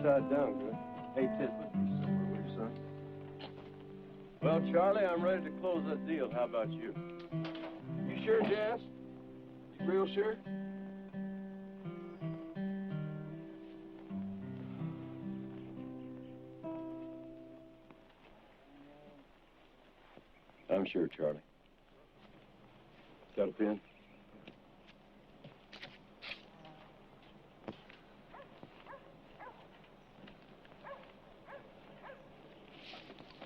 upside down, good. Hey, Ted, put these somewhere, will you, son? Well, Charlie, I'm ready to close that deal. How about you? You sure, Jess? You real sure? I'm sure, Charlie. Got a pen?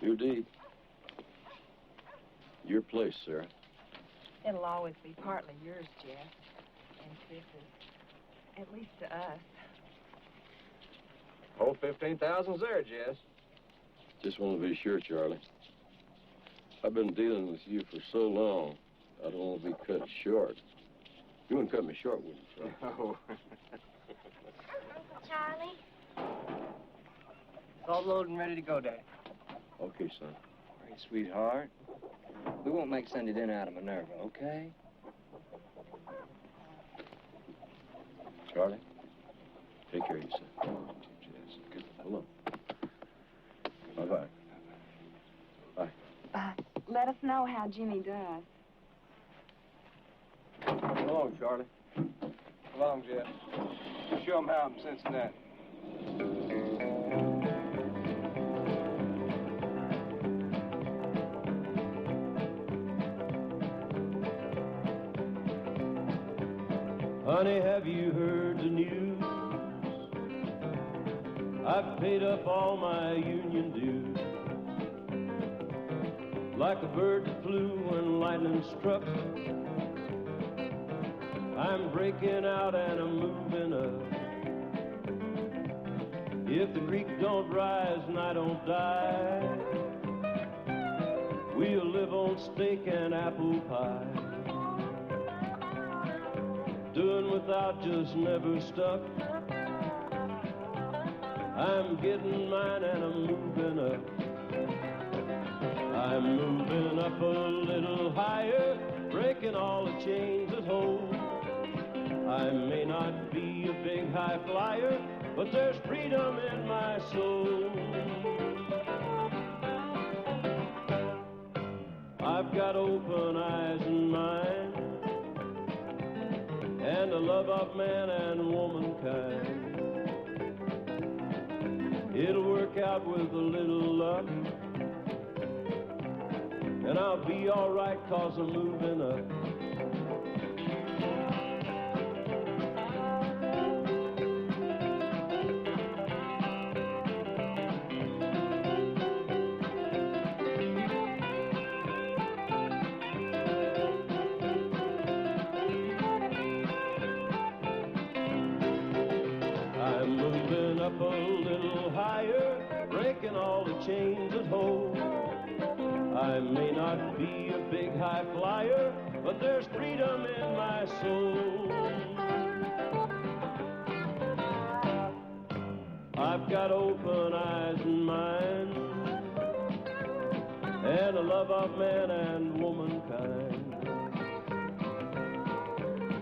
Your deed. Your place, Sarah. It'll always be partly yours, Jeff. And this is, at least to us. Whole 15,000's there, Jess. Just want to be sure, Charlie. I've been dealing with you for so long, I don't want to be cut short. You wouldn't cut me short, would you, Charlie? No. Uncle Charlie? It's all loaded and ready to go, Dad. Okay, son. All right, sweetheart. We won't make Sunday dinner out of Minerva, okay? Charlie, take care of yourself. Yes, good. Hold on. Bye-bye. Bye. Let us know how Jimmy does. Come along, Charlie. Come along, Jeff. Show him how I'm Cincinnati. Honey, have you heard the news? I've paid up all my union dues. Like a bird that flew when lightning struck, I'm breaking out and I'm moving up. If the creek don't rise and I don't die, we'll live on steak and apple pie. Doing without just never stuck. I'm getting mine and I'm moving up. I'm moving up a little higher, breaking all the chains that hold. I may not be a big high flyer, but there's freedom in my soul. I've got open eyes and mind, and the love of man and womankind. It'll work out with a little luck, and I'll be all right 'cause I'm moving up. I'm moving up a little higher, breaking all the chains that hold. I may not be a big high flyer, but there's freedom in my soul. I've got open eyes and mind, and a love of man and womankind.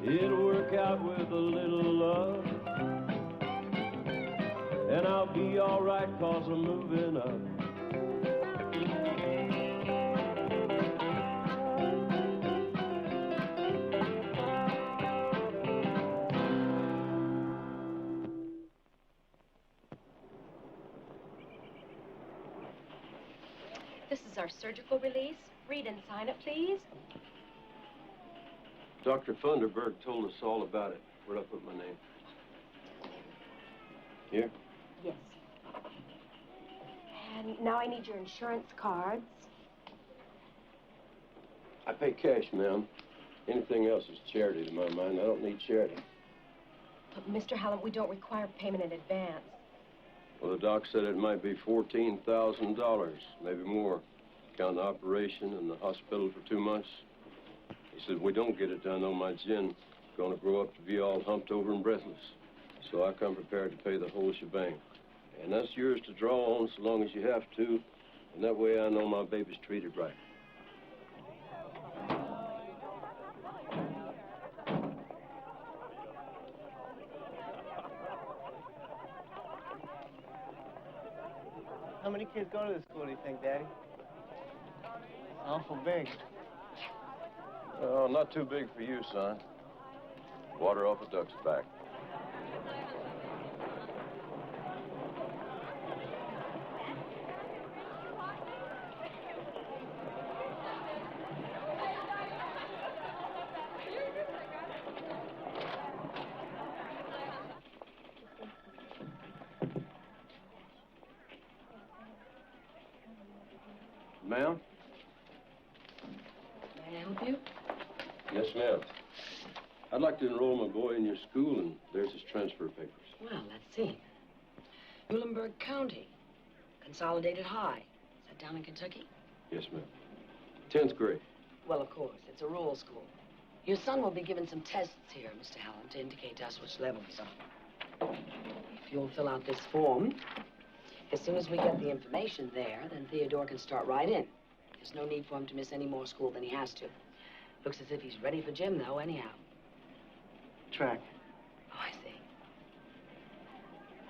It'll work out with a little love, and I'll be all right 'cause I'm moving up. This is our surgical release. Read and sign it, please. Dr. Funderburg told us all about it. Where'd I put my name? Here? Yes. And now I need your insurance cards. I pay cash, ma'am. Anything else is charity to my mind. I don't need charity. But, Mr. Hallam, we don't require payment in advance. Well, the doc said it might be $14,000, maybe more. Count the operation and the hospital for 2 months. He said, we don't get it done, though, my gin gonna grow up to be all humped over and breathless. So I come prepared to pay the whole shebang. And that's yours to draw on so long as you have to. And that way I know my baby's treated right. How many kids go to this school, do you think, Daddy? Awful big. Oh, not too big for you, son. Water off a duck's back. Ma'am? May I help you? Yes, ma'am. I'd like to enroll my boy in your school, and there's his transfer papers. Well, let's see. Muhlenberg County, Consolidated High. Is that down in Kentucky? Yes, ma'am. 10th grade. Well, of course, it's a rural school. Your son will be given some tests here, Mr. Hallam, to indicate to us which level he's on. If you'll fill out this form, as soon as we get the information there, then Theodore can start right in. There's no need for him to miss any more school than he has to. Looks as if he's ready for gym, though, anyhow. Track. Oh, I see.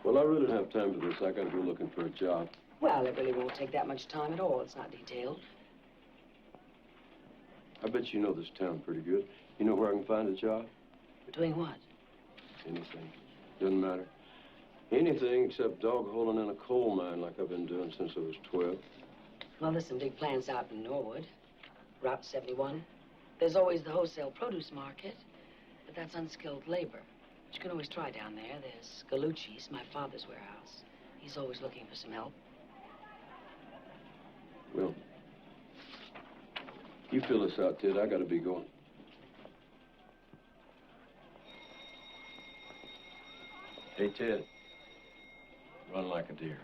Well, I really don't have time for this. I gotta go looking for a job. Well, it really won't take that much time at all. It's not detailed. I bet you know this town pretty good. You know where I can find a job? Doing what? Anything. Doesn't matter. Anything except dog holing in a coal mine like I've been doing since I was 12. Well, there's some big plants out in Norwood. Route 71. There's always the wholesale produce market, but that's unskilled labor. But you can always try down there. There's Galucci's, my father's warehouse. He's always looking for some help. Well, you fill this out, Ted. I gotta be going. Hey, Ted. Run like a deer.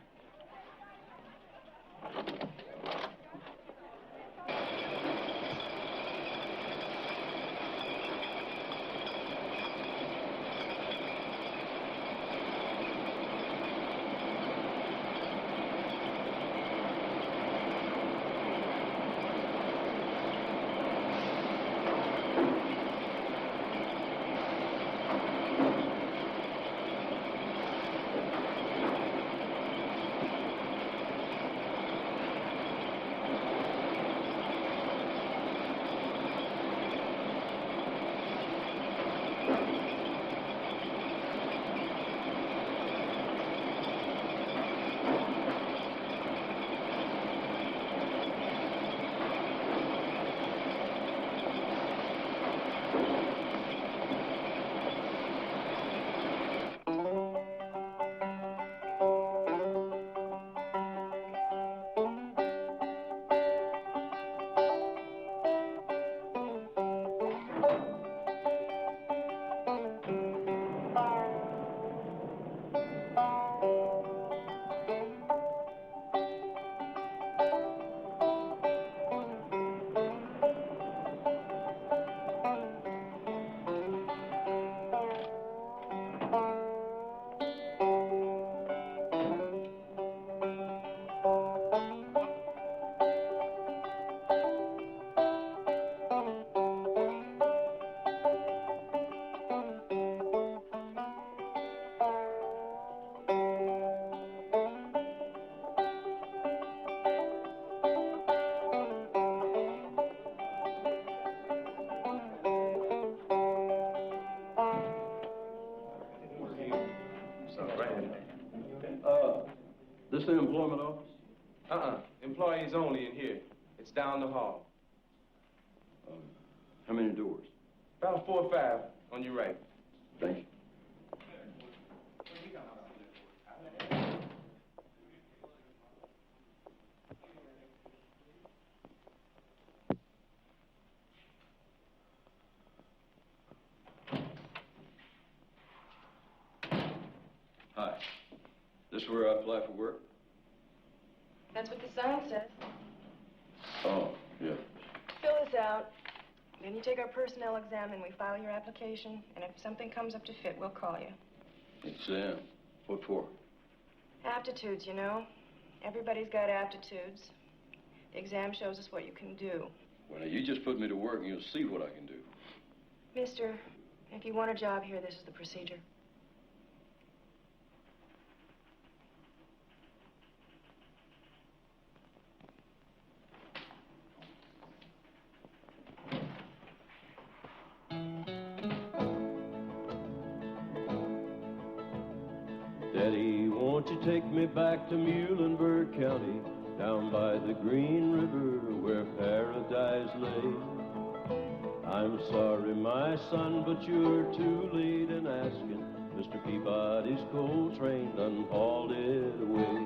This the employment office? Employees only in here. It's down the hall. How many doors? About 4 or 5 on your right. Thank you. Hi. This where I apply for work? That's what the sign says. Oh, yeah. Fill this out. Then you take our personnel exam and we file your application. And if something comes up to fit, we'll call you. Exam. What for? Aptitudes, you know. Everybody's got aptitudes. The exam shows us what you can do. Well, now, you just put me to work and you'll see what I can do. Mister, if you want a job here, this is the procedure. Daddy, won't you take me back to Muhlenberg County, down by the Green River where paradise lay? I'm sorry, my son, but you're too late in asking. Mr. Peabody's coal train done hauled it away.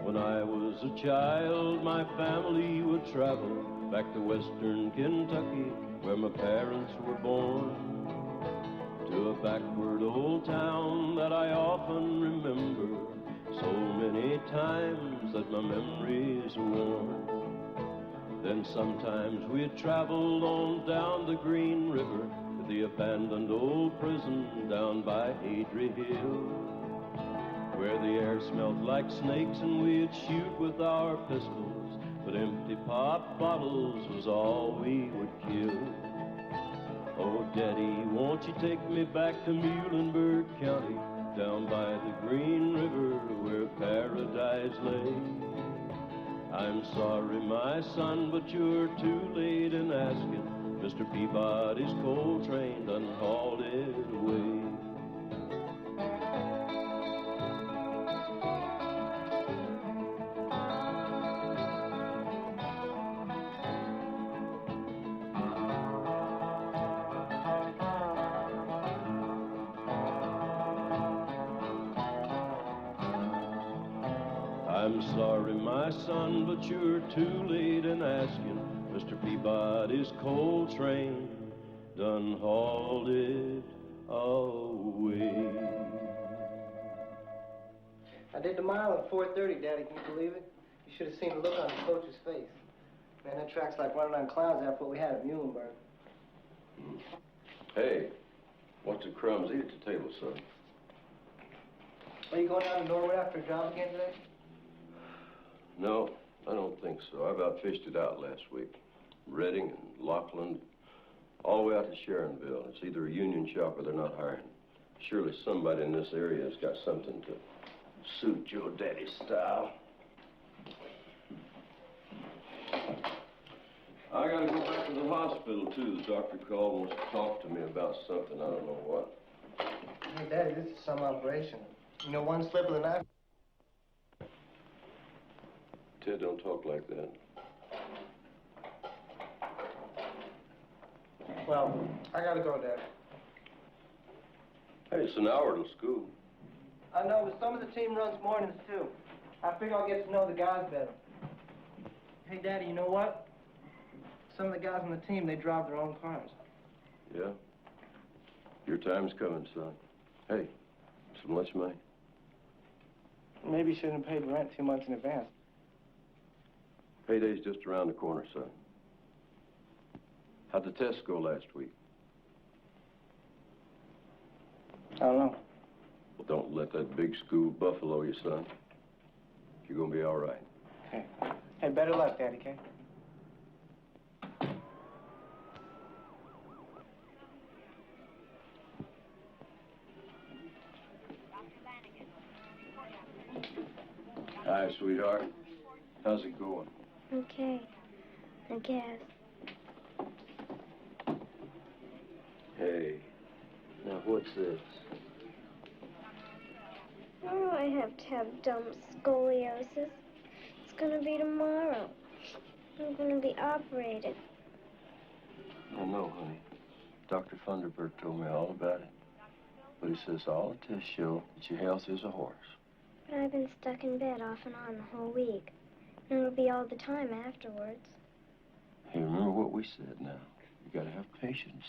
When I was a child, my family would travel back to western Kentucky, where my parents were born, to a backward old town that I often remember so many times that my memory's worn. Then sometimes we'd travel on down the Green River to the abandoned old prison down by Hadrey Hill, where the air smelled like snakes and we'd shoot with our pistols, but empty pop bottles was all we would kill. Oh, Daddy, won't you take me back to Muhlenberg County, down by the Green River where paradise lay? I'm sorry, my son, but you're too late in asking. Mr. Peabody's coal train done hauled it away. I'm sorry, my son, but you're too late in asking. Mr. Peabody's coal train done hauled it away. I did the mile at 4:30, Daddy. Can you believe it? You should have seen the look on the coach's face. Man, that track's like running on clouds after what we had at Muhlenberg. Hey, what's the crumbs eat at the table, son? Are you going down to Norwood after a job again today? No, I don't think so. I about fished it out last week. Reading and Lockland, all the way out to Sharonville. It's either a union shop or they're not hiring. Surely somebody in this area has got something to suit your daddy's style. I gotta go back to the hospital, too. The doctor called and wants to talk to me about something. I don't know what. Hey, Daddy, this is some operation. You know, one slip of the knife. Ted, don't talk like that. Well, I gotta go, Dad. Hey, it's an hour till school. I know, but some of the team runs mornings, too. I figure I'll get to know the guys better. Hey, Daddy, you know what? Some of the guys on the team, they drive their own cars. Yeah? Your time's coming, son. Hey, some lunch money? Maybe you shouldn't have paid rent 2 months in advance. Payday's just around the corner, son. How'd the test go last week? I don't know. Well, don't let that big school buffalo you, son. You're gonna be all right. Okay. Hey, better luck, Daddy, okay? Hi, sweetheart. How's it going? Okay, I guess. Hey, now what's this? Oh, I have to have dumb scoliosis. It's gonna be tomorrow. I'm gonna be operated. I know, honey. Dr. Funderburg told me all about it. But he says all the tests show that your health is a horse. But I've been stuck in bed off and on the whole week. And it'll be all the time afterwards. Hey, remember what we said now. You gotta have patience.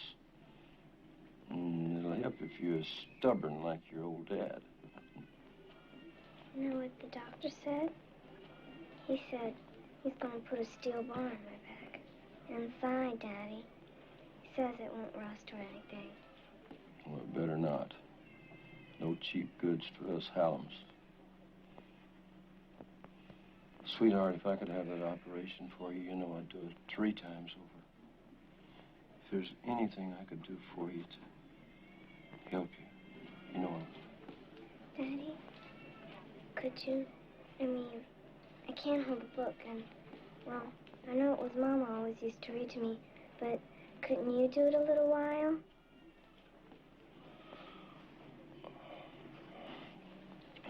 It'll help if you're stubborn like your old dad. You know what the doctor said? He said he's gonna put a steel bar on my back. And thigh, Daddy. He says it won't rust or anything. Well, it better not. No cheap goods for us Hallams. Sweetheart, if I could have that operation for you, you know I'd do it 3 times over. If there's anything I could do for you to help you, you know I would. Daddy, could you, I can't hold a book and, well, I know it was Mama always used to read to me, but couldn't you do it a little while?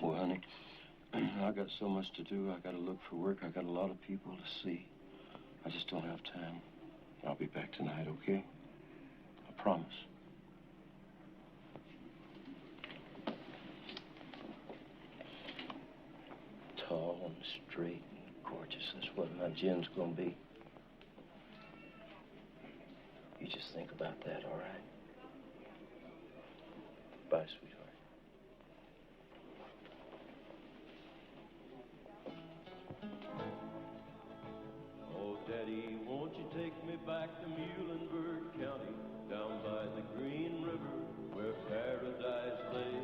for, honey. I got so much to do. I gotta look for work. I got a lot of people to see. I just don't have time. I'll be back tonight, okay? I promise. Tall and straight and gorgeous. That's what my Jen's gonna be. You just think about that, all right? Bye, sweetheart. Oh, Daddy, won't you take me back to Muhlenberg County, down by the Green River, where paradise lay?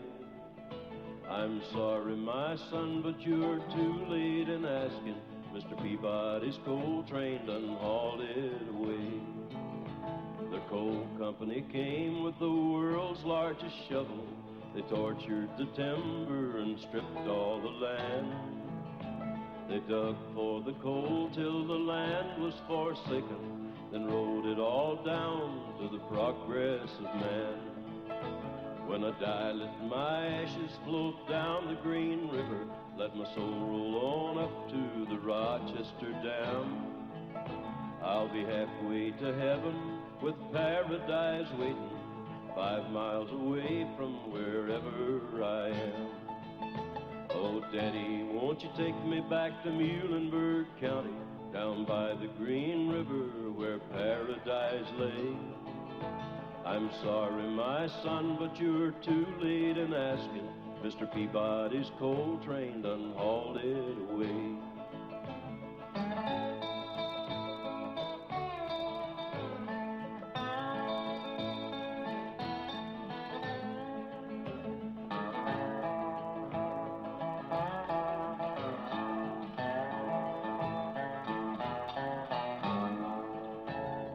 I'm sorry, my son, but you're too late in asking. Mr. Peabody's coal train done hauled it away. The coal company came with the world's largest shovel. They tortured the timber and stripped all the land. They dug for the coal till the land was forsaken, then rode it all down to the progress of man. When I die, let my ashes float down the Green River. Let my soul roll on up to the Rochester Dam. I'll be halfway to heaven with paradise waiting, 5 miles away from wherever I am. Oh, Daddy, won't you take me back to Muhlenberg County, down by the Green River where paradise lay? I'm sorry, my son, but you're too late in asking. Mr. Peabody's coal train done hauled it away.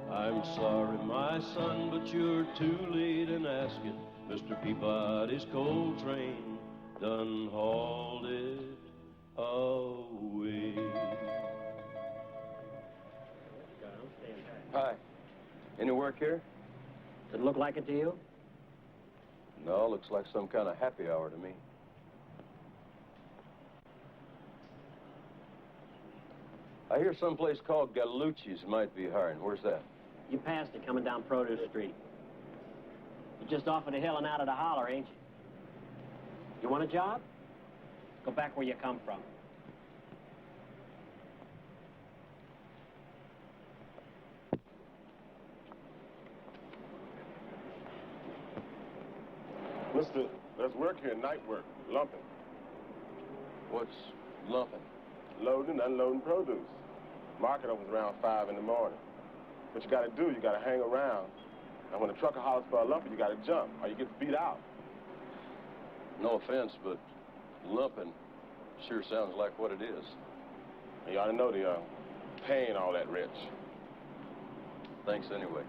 I'm sorry, my son, but you're too late in asking. Mr. Peabody's coal train done hauled it away. Hi. Any work here? Does it look like it to you? No, looks like some kind of happy hour to me. I hear someplace called Gallucci's might be hiring. Where's that? You passed it coming down Produce Street. You're just off of the hill and out of the holler, ain't you? You want a job? Go back where you come from. Mister, there's work here, night work, lumping. What's lumping? Loading and unloading produce. Market opens around 5 in the morning. What you gotta do, you gotta hang around. And when the trucker hollers for a lumper, you gotta jump, or you get beat out. No offense, but lumping sure sounds like what it is. And you ought to know the pay ain't all that rich. Thanks anyway.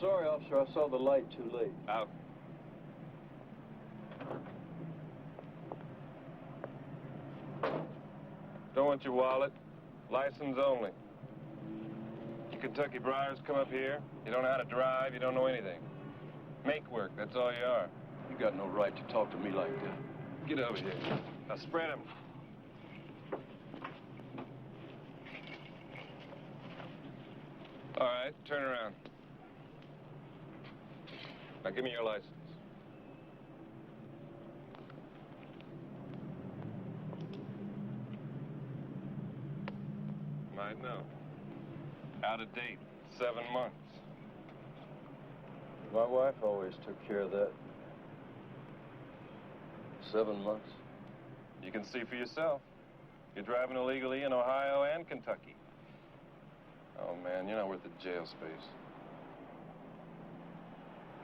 Sorry, officer, I saw the light too late. Out. Don't want your wallet. License only. You Kentucky Briars come up here. You don't know how to drive. You don't know anything. Make work, that's all you are. You got no right to talk to me like that. Get over here. Now spread 'em. All right, turn around. Now give me your license. Might know. Out of date, 7 months. My wife always took care of that. 7 months. You can see for yourself. You're driving illegally in Ohio and Kentucky. Oh, man, you're not worth the jail space.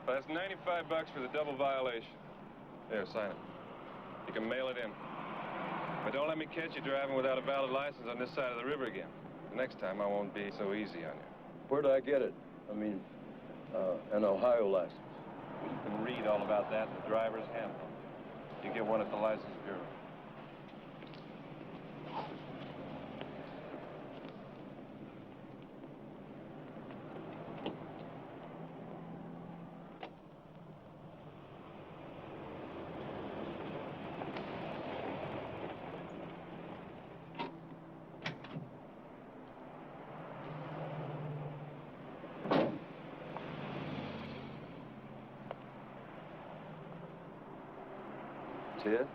But that's $95 for the double violation. There, sign it. You can mail it in. But don't let me catch you driving without a valid license on this side of the river again. The next time I won't be so easy on you. Where'd I get it? I mean, an Ohio license. You can read all about that in the driver's handbook. You get one at the License Bureau. Ted?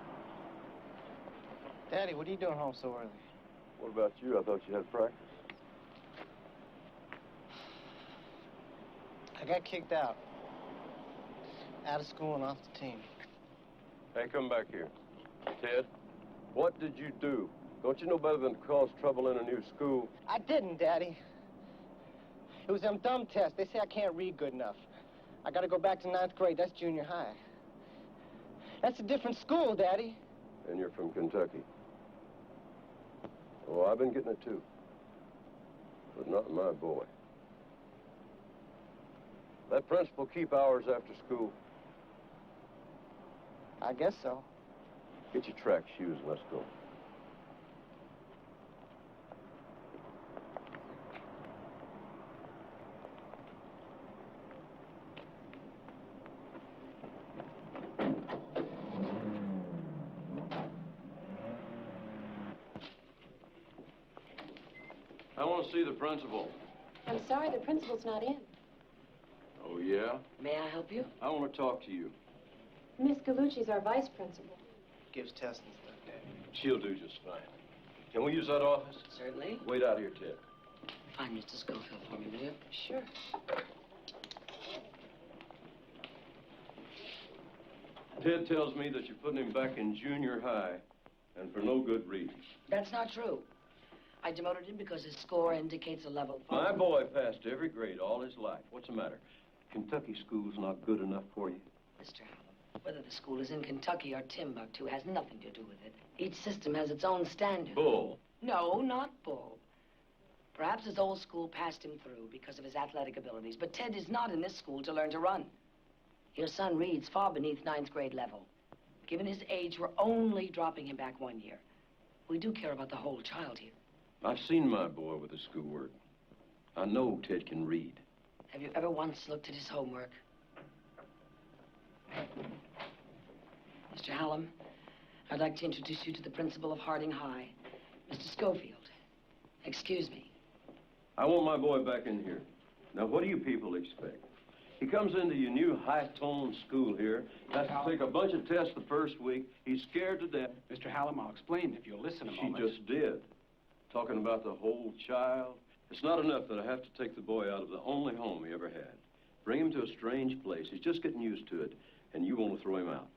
Daddy, what are you doing home so early? What about you? I thought you had practice. I got kicked out. Out of school and off the team. Hey, come back here. Ted, what did you do? Don't you know better than to cause trouble in a new school? I didn't, Daddy. It was them dumb tests. They say I can't read good enough. I gotta go back to 9th grade. That's junior high. That's a different school, Daddy. And you're from Kentucky. Oh, I've been getting it too. But not my boy. Let principal keep hours after school. I guess so. Get your track shoes and let's go. I want to see the principal. I'm sorry, the principal's not in. Oh, yeah? May I help you? I want to talk to you. Miss Gallucci's our vice principal. Gives tests and stuff, Daddy. She'll do just fine. Can we use that office? Certainly. Wait out here, Ted. Find Mr. Schofield for me, will you? Sure. Ted tells me that you're putting him back in junior high, and for no good reason. That's not true. I demoted him because his score indicates a level 5. My boy passed every grade all his life. What's the matter? Kentucky school's not good enough for you? Mr. Hallam, whether the school is in Kentucky or Timbuktu has nothing to do with it. Each system has its own standards. Bull. No, not bull. Perhaps his old school passed him through because of his athletic abilities, but Ted is not in this school to learn to run. Your son reads far beneath 9th grade level. Given his age, we're only dropping him back 1 year. We do care about the whole child here. I've seen my boy with his schoolwork. I know Ted can read. Have you ever once looked at his homework? Mr. Hallam, I'd like to introduce you to the principal of Harding High, Mr. Schofield. Excuse me. I want my boy back in here. Now, what do you people expect? He comes into your new high-tone school here, has to take a bunch of tests the first week. He's scared to death. Mr. Hallam, I'll explain if you'll listen a moment. She just did. Talking about the whole child. It's not enough that I have to take the boy out of the only home he ever had. Bring him to a strange place. He's just getting used to it, and you want to throw him out.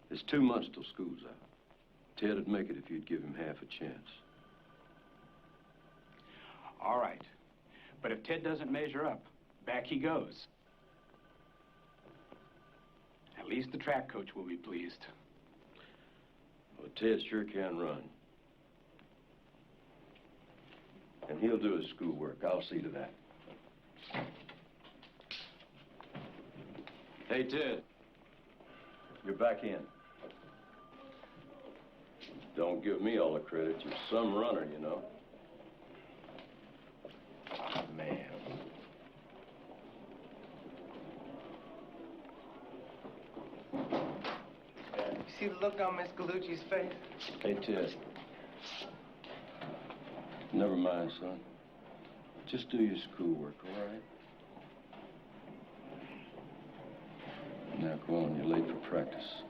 It's 2 months till school's out. Ted would make it if you'd give him half a chance. All right. But if Ted doesn't measure up, back he goes. At least the track coach will be pleased. Well, Ted sure can run. And he'll do his schoolwork. I'll see to that. Hey, Ted. You're back in. Don't give me all the credit. You're some runner, you know. Man. See the look on Miss Gallucci's face? Hey, Ted. Never mind, son. Just do your schoolwork, all right? Now, go on. You're late for practice.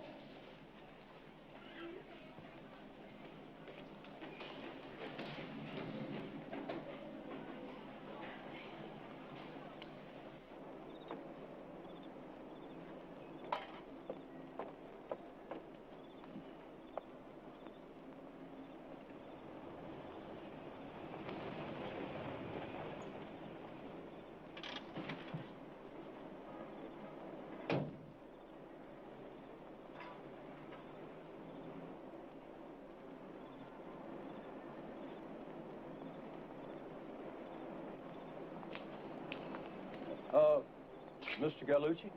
Mr. Gallucci?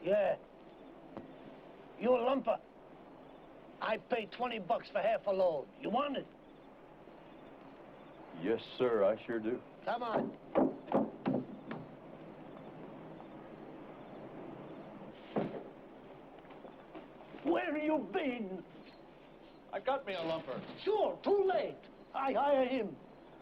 Yeah. You a lumper. I pay $20 for half a load. You want it? Yes, sir, I sure do. Come on. Where have you been? I got me a lumper. Sure, too late. I hire him.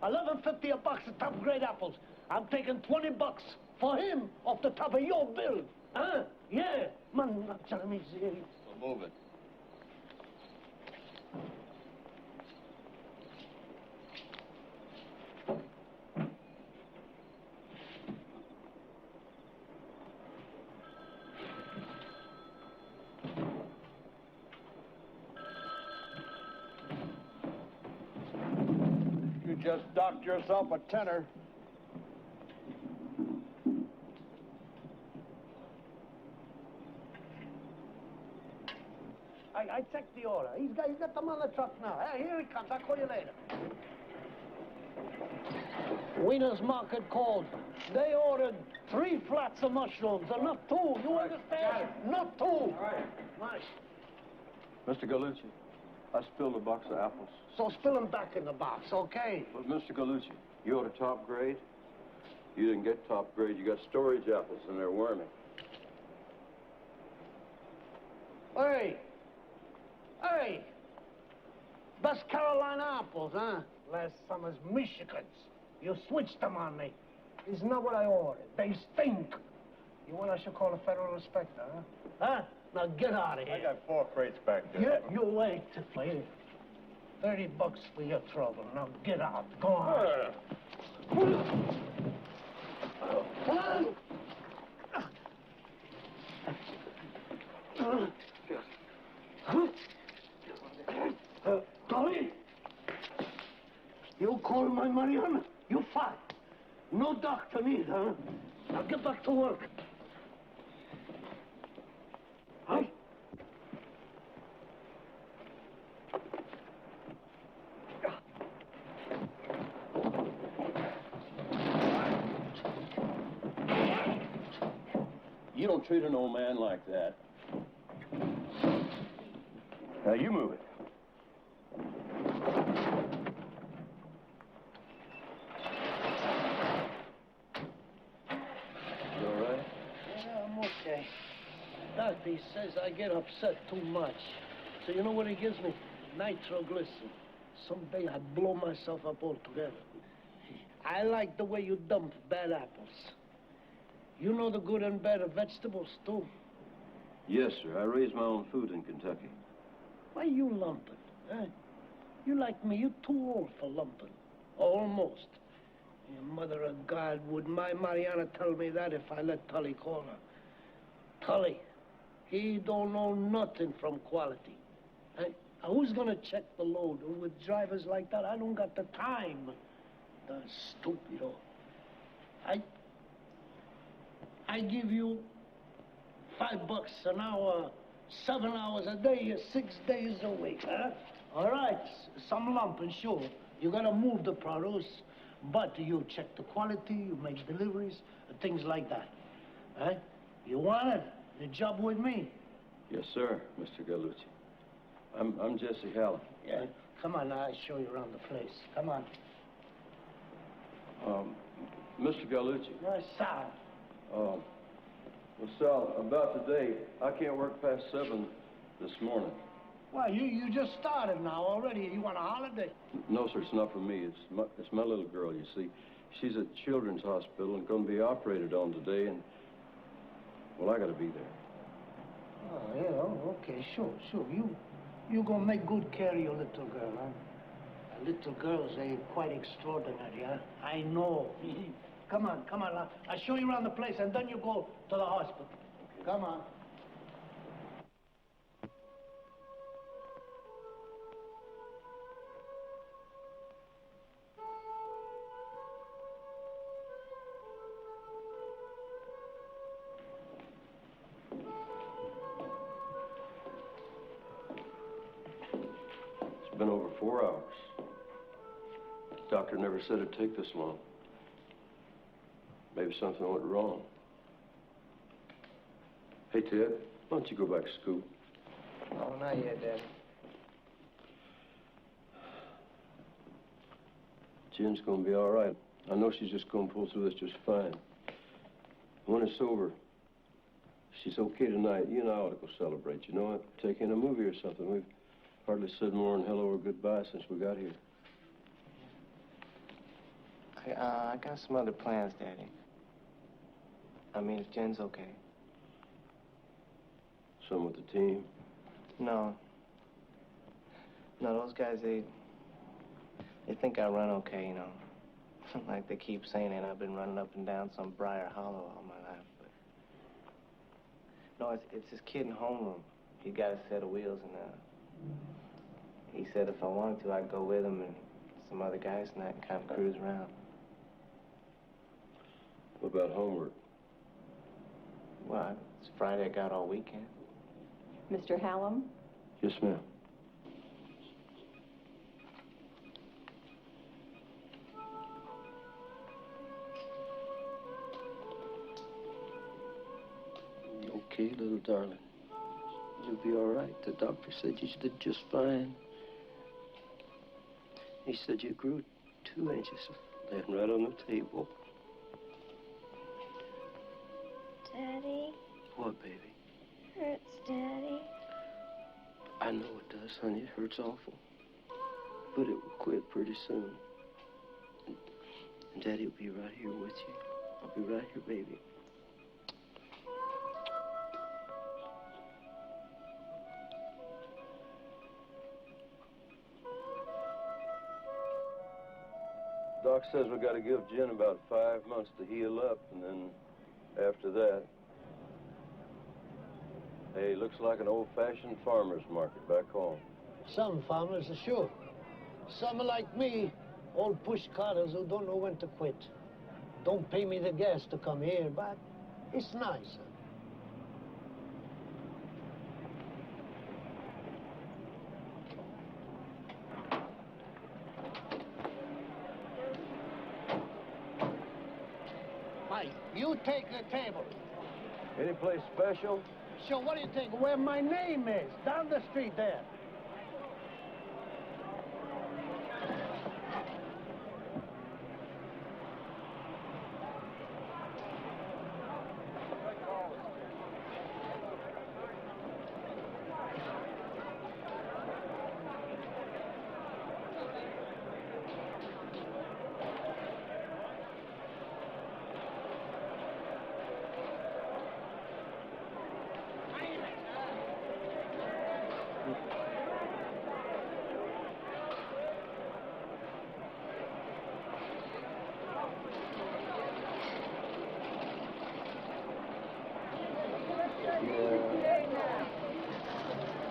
$11.50 a box of top-grade apples. I'm taking $20 for him off the top of your bill. Huh? Yeah. Man, not telling me. Well, move it. You just docked yourself a tenner. I checked the order. He's got them on the truck now. Hey, here he comes. I'll call you later. Wiener's Market called. They ordered 3 flats of mushrooms, and not 2. You understand? Not 2. All right. Nice. Mr. Gallucci, I spilled a box of apples. So spill them back in the box, okay? But, Mr. Gallucci, you ordered top grade? You didn't get top grade. You got storage apples, and they're wormy. Hey! Hey! Best Carolina apples, huh? Last summer's Michigans. You switched them on me. It's not what I ordered. They stink. You want I should call a federal inspector, huh? Huh? Now get out of here. I got 4 crates back there. Yeah, you wait. Wait. $30 for your trouble. Now get out. Go on. Dolly, you call my Mariana? You fight. No doctor need, huh? Now get back to work. Hey. You don't treat an old man like that. Now, you move it. You all right? Yeah, I'm okay. Doctor, he says I get upset too much. So you know what he gives me? Nitroglycerin. Someday I blow myself up altogether. I like the way you dump bad apples. You know the good and bad of vegetables, too? Yes, sir. I raise my own food in Kentucky. Why you lumping, huh? You like me, you too old for lumping. Almost. Your mother of God, would my Mariana tell me that if I let Tully call her? Tully, he don't know nothing from quality. Hey, who's gonna check the load? With drivers like that, I don't got the time. The stupido. I give you $5 an hour, 7 hours a day, 6 days a week, huh? All right, some lumping, sure. You gotta move the produce, but you check the quality, you make deliveries, things like that. Huh? You want it? The job with me? Yes, sir, Mr. Gallucci. I'm Jesse Hallam. Yeah. Come on, now, I'll show you around the place. Come on. Mr. Gallucci. Yes, sir. Well, Sal, about today, I can't work past 7 this morning. Well, you just started now already. You want a holiday? No, sir, it's not for me. It's my little girl, you see. She's at Children's Hospital and going to be operated on today, and, well, I got to be there. Oh, yeah, okay, sure. You gonna make good care of your little girl, huh? Little girls, they quite extraordinary, huh? I know. Come on. I'll show you around the place, and then you go to the hospital. Come on. It's been over 4 hours. Doctor never said it'd take this long. Maybe something went wrong. Hey, Ted, why don't you go back to school? Oh, not yet, Daddy. Jen's gonna be all right. I know she's just gonna pull through this just fine. When it's over, she's okay tonight. You and I ought to go celebrate, you know what? Take in a movie or something. We've hardly said more than hello or goodbye since we got here. I got some other plans, Daddy. I mean, if Jen's okay. Some with the team? No. No, those guys, they think I run okay, you know. Like they keep saying it, I've been running up and down some Briar Hollow all my life, but... No, it's this kid in homeroom. He got a set of wheels, and, he said if I wanted to, I'd go with him and some other guys tonight and kind of cruise around. What about homework? Well, it's Friday, I got all weekend. Mr. Hallam? Yes, ma'am. Okay, little darling. You'll be all right. The doctor said you did just fine. He said you grew 2 inches, laying right on the table. Daddy? What, baby? Hurts, Daddy. I know it does, honey. It hurts awful. But it will quit pretty soon. And Daddy will be right here with you. I'll be right here, baby. Doc says we got to give Jen about 5 months to heal up, and then after that, hey, looks like an old-fashioned farmer's market back home. Some farmers are sure. Some are like me, old push carters who don't know when to quit. Don't pay me the gas to come here, but it's nice. Mike, you take the table. Any place special? Sure, what do you think? Where my name is, down the street there.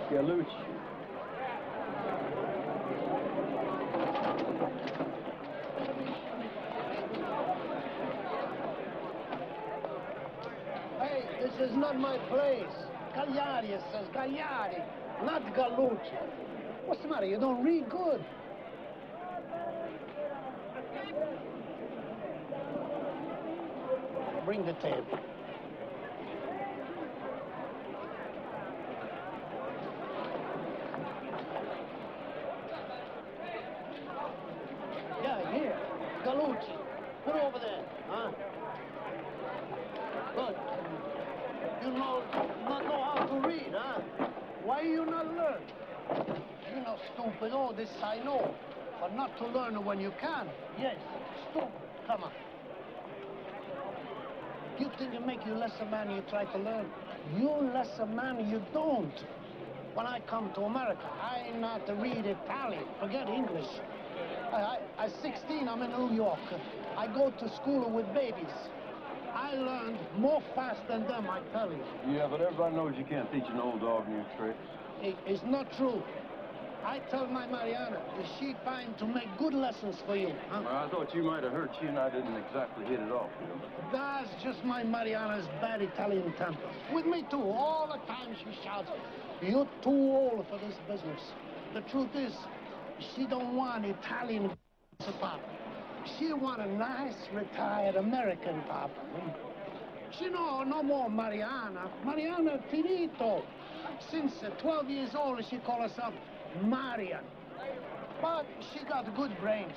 Galucci. Hey, this is not my place. Gagliardi, it says Gagliardi, not Galucci. What's the matter? You don't read good. Bring the table. Yeah, here. Galucci. Put it over there, huh? Good. You not know how to read, huh? Why you not learn? You know, stupid. Oh, this I know. But not to learn when you can. Yes, stupid. Come on. You think it make you less a man you try to learn? You less a man you don't. When I come to America, I not to read Italian. Forget English. At 16, I'm in New York. I go to school with babies. I learned more fast than them, I tell you. Yeah, but everybody knows you can't teach an old dog new tricks. It's not true. I tell my Mariana, is she fine to make good lessons for you, huh? Well, I thought you might have heard she and I didn't exactly hit it off, you know. That's just my Mariana's bad Italian temper. With me, too. All the time she shouts, you're too old for this business. The truth is, she don't want Italian apart. She want a nice, retired American papa. She no more Mariana. Mariana Finito. Since 12 years old, she call herself Marian. But she got good brains.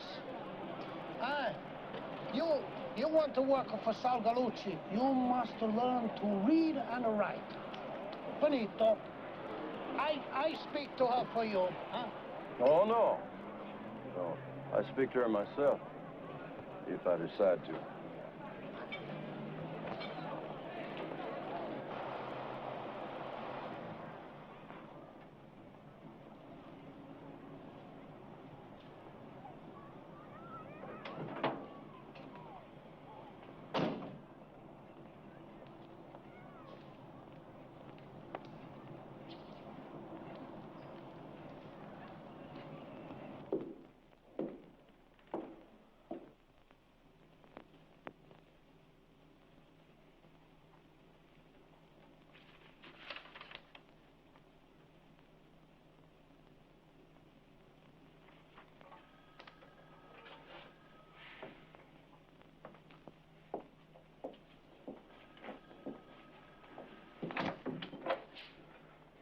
You want to work for Sal Gallucci, you must learn to read and write. Finito. I speak to her for you, huh? Oh, no. No, I speak to her myself, if I decide to.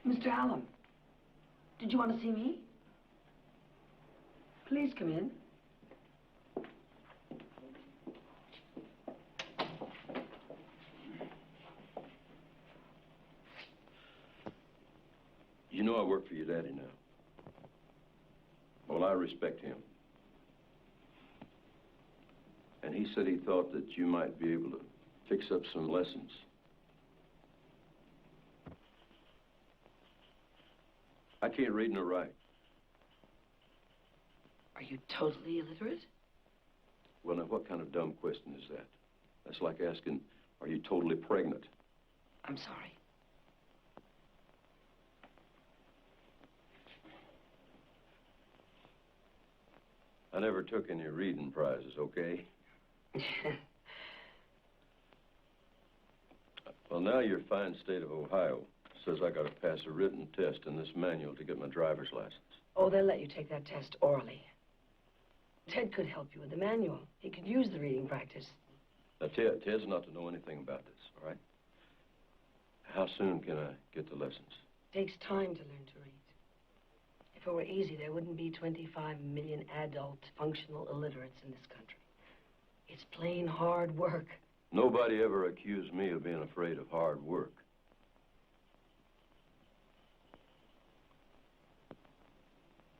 Mr. Hallam, did you want to see me? Please come in. You know I work for your daddy now. Well, I respect him. And he said he thought that you might be able to fix up some lessons. I can't read nor write. Are you totally illiterate? Well, now, what kind of dumb question is that? That's like asking, are you totally pregnant? I'm sorry. I never took any reading prizes, okay? Well, now your fine state of Ohio says I gotta pass a written test in this manual to get my driver's license. Oh, they'll let you take that test orally. Ted could help you with the manual. He could use the reading practice. Now, Ted's not to know anything about this, all right? How soon can I get the lessons? It takes time to learn to read. If it were easy, there wouldn't be 25 million adult functional illiterates in this country. It's plain hard work. Nobody ever accused me of being afraid of hard work.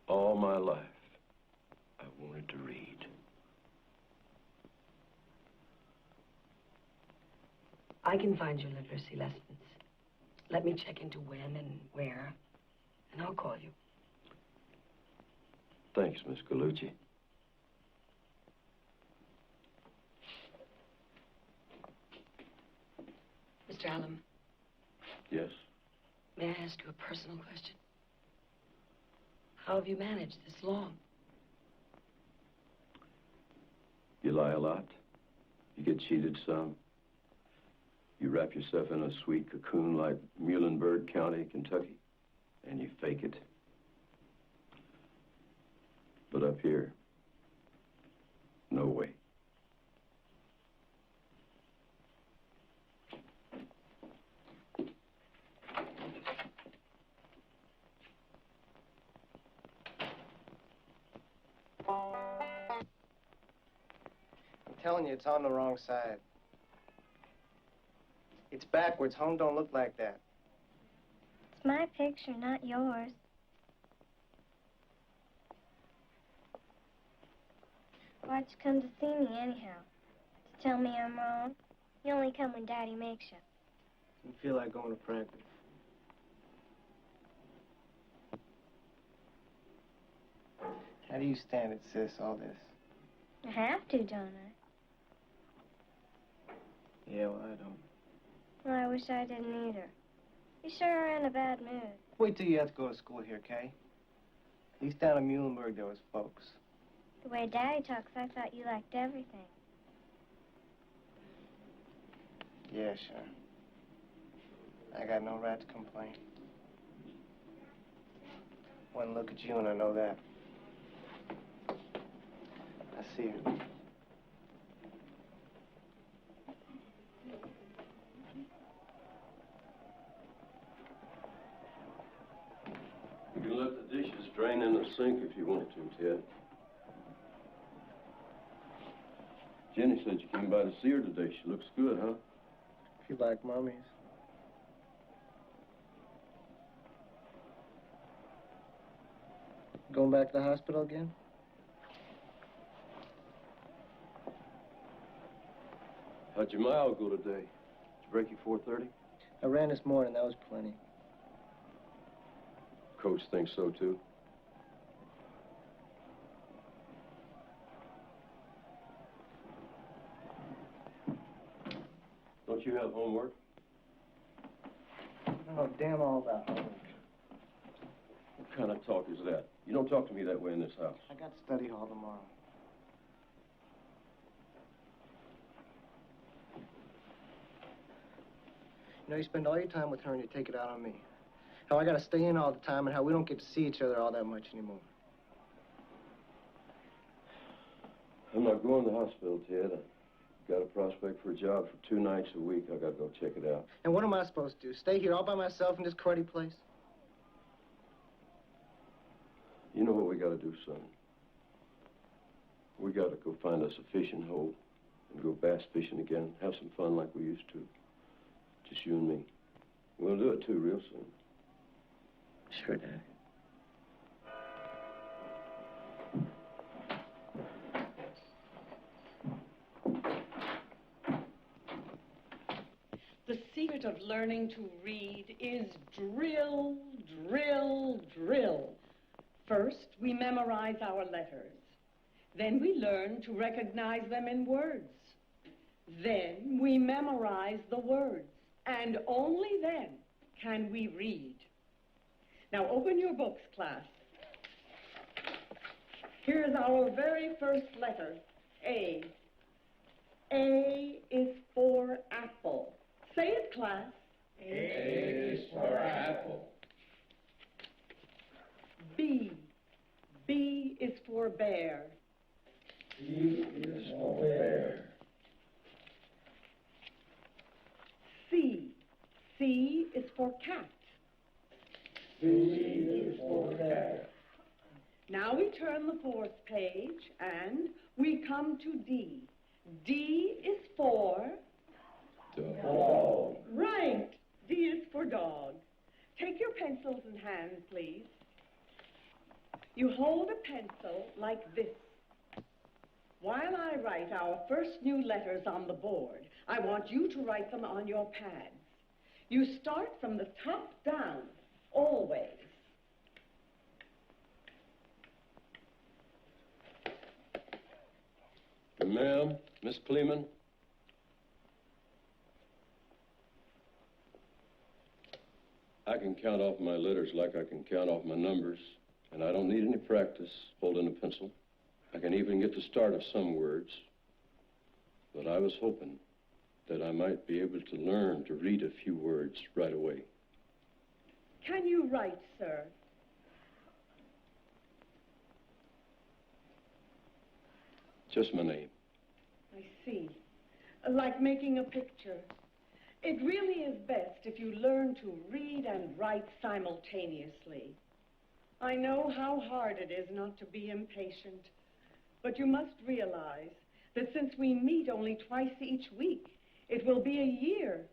All my life, I wanted to read. I can find you literacy lessons. Let me check into when and where, and I'll call you. Thanks, Miss Gallucci. Mr. Hallam. Yes? May I ask you a personal question? How have you managed this long? You lie a lot. You get cheated some. You wrap yourself in a sweet cocoon like Muhlenberg County, Kentucky, and you fake it. But up here, no way. I'm telling you, it's on the wrong side. It's backwards. Home don't look like that. It's my picture, not yours. Why'd you come to see me anyhow? To tell me I'm wrong? You only come when Daddy makes you. Didn't feel like going to practice. How do you stand it, sis, all this? I have to, don't I? Yeah, well, I don't. Well, I wish I didn't either. You sure are in a bad mood. Wait till you have to go to school here, Kay. At least down in Muhlenberg, there was folks. The way Daddy talks, I thought you liked everything. Yeah, sure. I got no right to complain. One look at you and I know that. I see you. sink if you wanted to, Ted. Jenny said you came by to see her today. She looks good, huh? If you like mummies. Going back to the hospital again? How'd your mile go today? Did you break your 4:30? I ran this morning. That was plenty. Coach thinks so, too. Don't you have homework? Oh, damn all about homework. What kind of talk is that? You don't talk to me that way in this house. I got study hall tomorrow. You know, you spend all your time with her and you take it out on me. How I gotta stay in all the time and how we don't get to see each other all that much anymore. I'm not going to the hospital, Ted. I got a prospect for a job for 2 nights a week. I gotta go check it out. And what am I supposed to do? Stay here all by myself in this cruddy place? You know what we gotta do, son? We gotta go find us a fishing hole and go bass fishing again. Have some fun like we used to. Just you and me. We'll do it, too, real soon. Sure, Daddy. The secret of learning to read is drill, drill, drill. First, we memorize our letters. Then we learn to recognize them in words. Then we memorize the words. And only then can we read. Now open your books, class. Here's our very first letter, A. A is for apple. Say it, class. A is for apple. B. B is for bear. B is for bear. C. C is for cat. C is for cat. Now we turn the 4th page and we come to D. D is for... Dog. Right. D is for dog. Take your pencils in hand, please. You hold a pencil like this. While I write our first new letters on the board, I want you to write them on your pads. You start from the top down, always. Ma'am, Miss Kleeman. I can count off my letters like I can count off my numbers, and I don't need any practice holding a pencil. I can even get the start of some words. But I was hoping that I might be able to learn to read a few words right away. Can you write, sir? Just my name. I see. Like making a picture. It really is best if you learn to read and write simultaneously. I know how hard it is not to be impatient, but you must realize that since we meet only twice each week, it will be a year,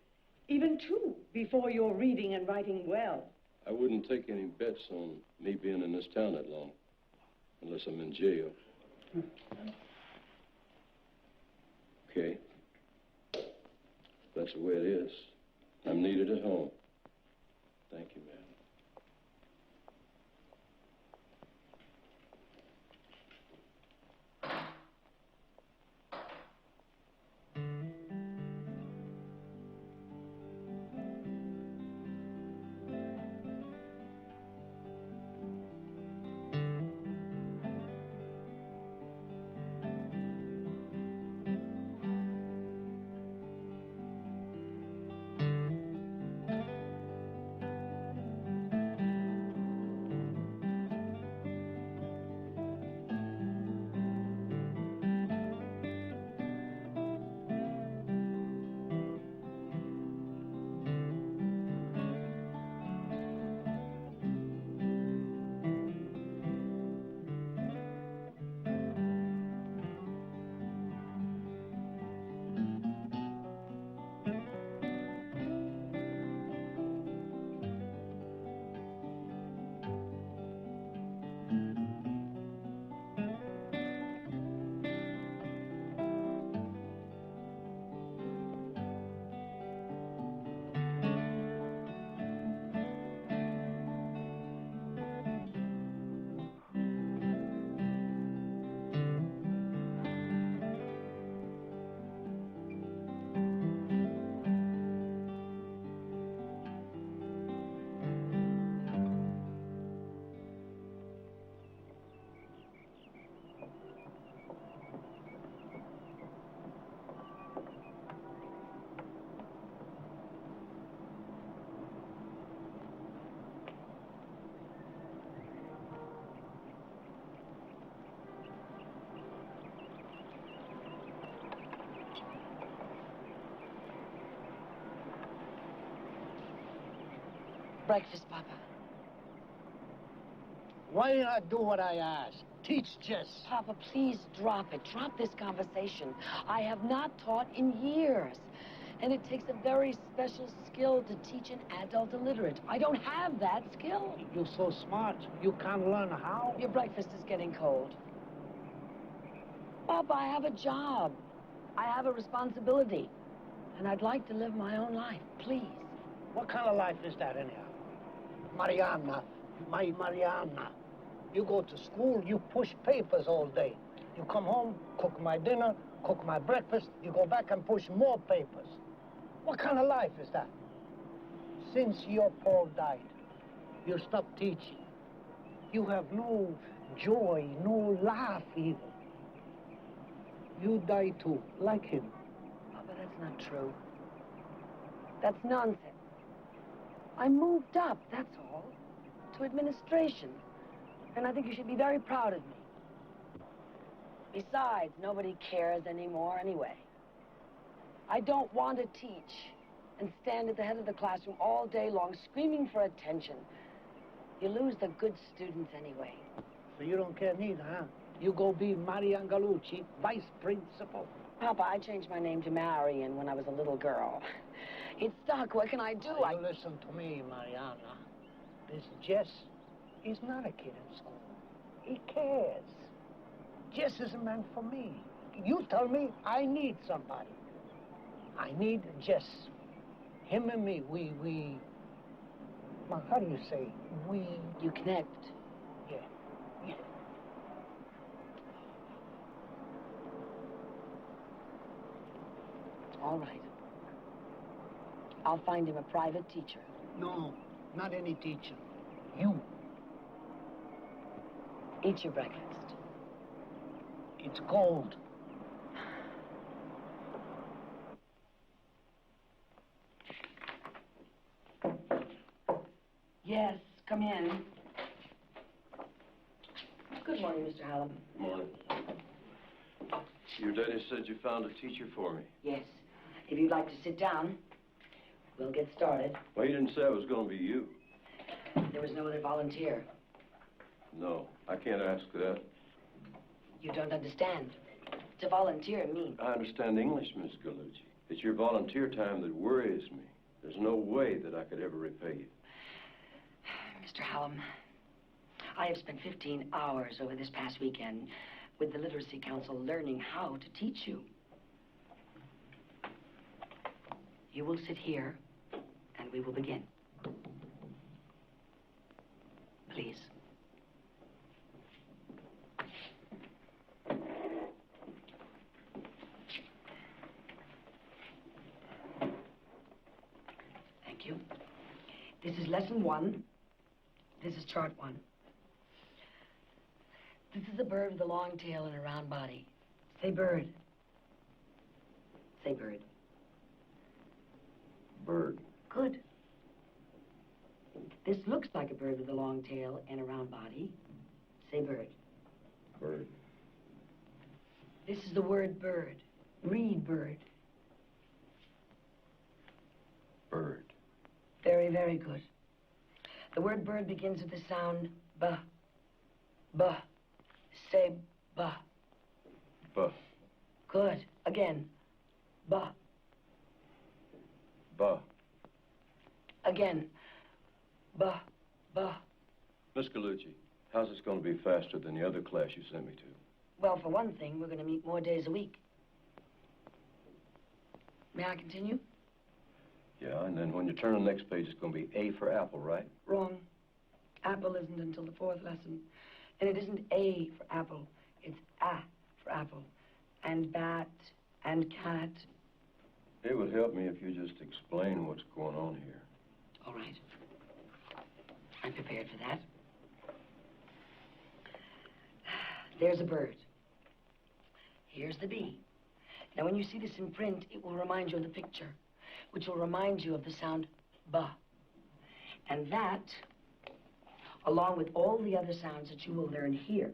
even 2, before you're reading and writing well. I wouldn't take any bets on me being in this town that long, unless I'm in jail. Okay. That's the way it is. I'm needed at home. Thank you, ma'am. Breakfast, Papa. Why not do what I ask? Teach Jess. Papa, please drop it. Drop this conversation. I have not taught in years. And it takes a very special skill to teach an adult illiterate. I don't have that skill. You're so smart. You can't learn how. Your breakfast is getting cold. Papa, I have a job. I have a responsibility. And I'd like to live my own life, please. What kind of life is that, anyhow? Mariana, my Mariana. You go to school, you push papers all day. You come home, cook my dinner, cook my breakfast, you go back and push more papers. What kind of life is that? Since your Paul died, you stopped teaching. You have no joy, no laugh even. You die too, like him. Papa, that's not true. That's nonsense. I moved up, that's all, to administration. And I think you should be very proud of me. Besides, nobody cares anymore anyway. I don't want to teach and stand at the head of the classroom all day long screaming for attention. You lose the good students anyway. So you don't care neither, huh? You go be Marian Gallucci, vice principal. Papa, I changed my name to Marian when I was a little girl. It stuck. What can I do? You listen to me, Mariana. This Jess is not a kid in school. He cares. Jess isn't meant for me. You tell me I need somebody. I need Jess. Him and me, we... Well, how do you say? You connect. Yeah. All right. I'll find him a private teacher. No, not any teacher. You. Eat your breakfast. It's cold. Yes, come in. Good morning, Mr. Hallam. Morning. Your daddy said you found a teacher for me. Yes. If you'd like to sit down, we'll get started. Well, you didn't say it was going to be you. There was no other volunteer. No, I can't ask that. You don't understand. To volunteer means... I understand English, Miss Gallucci. It's your volunteer time that worries me. There's no way that I could ever repay you. Mr. Hallam, I have spent 15 hours over this past weekend with the Literacy Council learning how to teach you. You will sit here, and we will begin. Please. Thank you. This is lesson 1. This is chart 1. This is a bird with a long tail and a round body. Say bird. Say bird. Bird. Good. This looks like a bird with a long tail and a round body. Say bird. Bird. This is the word bird. Read bird. Bird. Very, very good. The word bird begins with the sound B. B. Say B. B. Good. Again. B. B. Again. B. B. Miss Gallucci, how's this going to be faster than the other class you sent me to? Well, for one thing, we're going to meet more days a week. May I continue? Yeah, and then when you turn the next page, it's going to be A for apple, right? Wrong. Apple isn't until the 4th lesson. And it isn't A for apple. It's A for apple. And bat and cat. It would help me if you just explain what's going on here. All right. I'm prepared for that. There's a bird. Here's the bee. Now, when you see this in print, it will remind you of the picture, which will remind you of the sound B. And that, along with all the other sounds that you will learn here,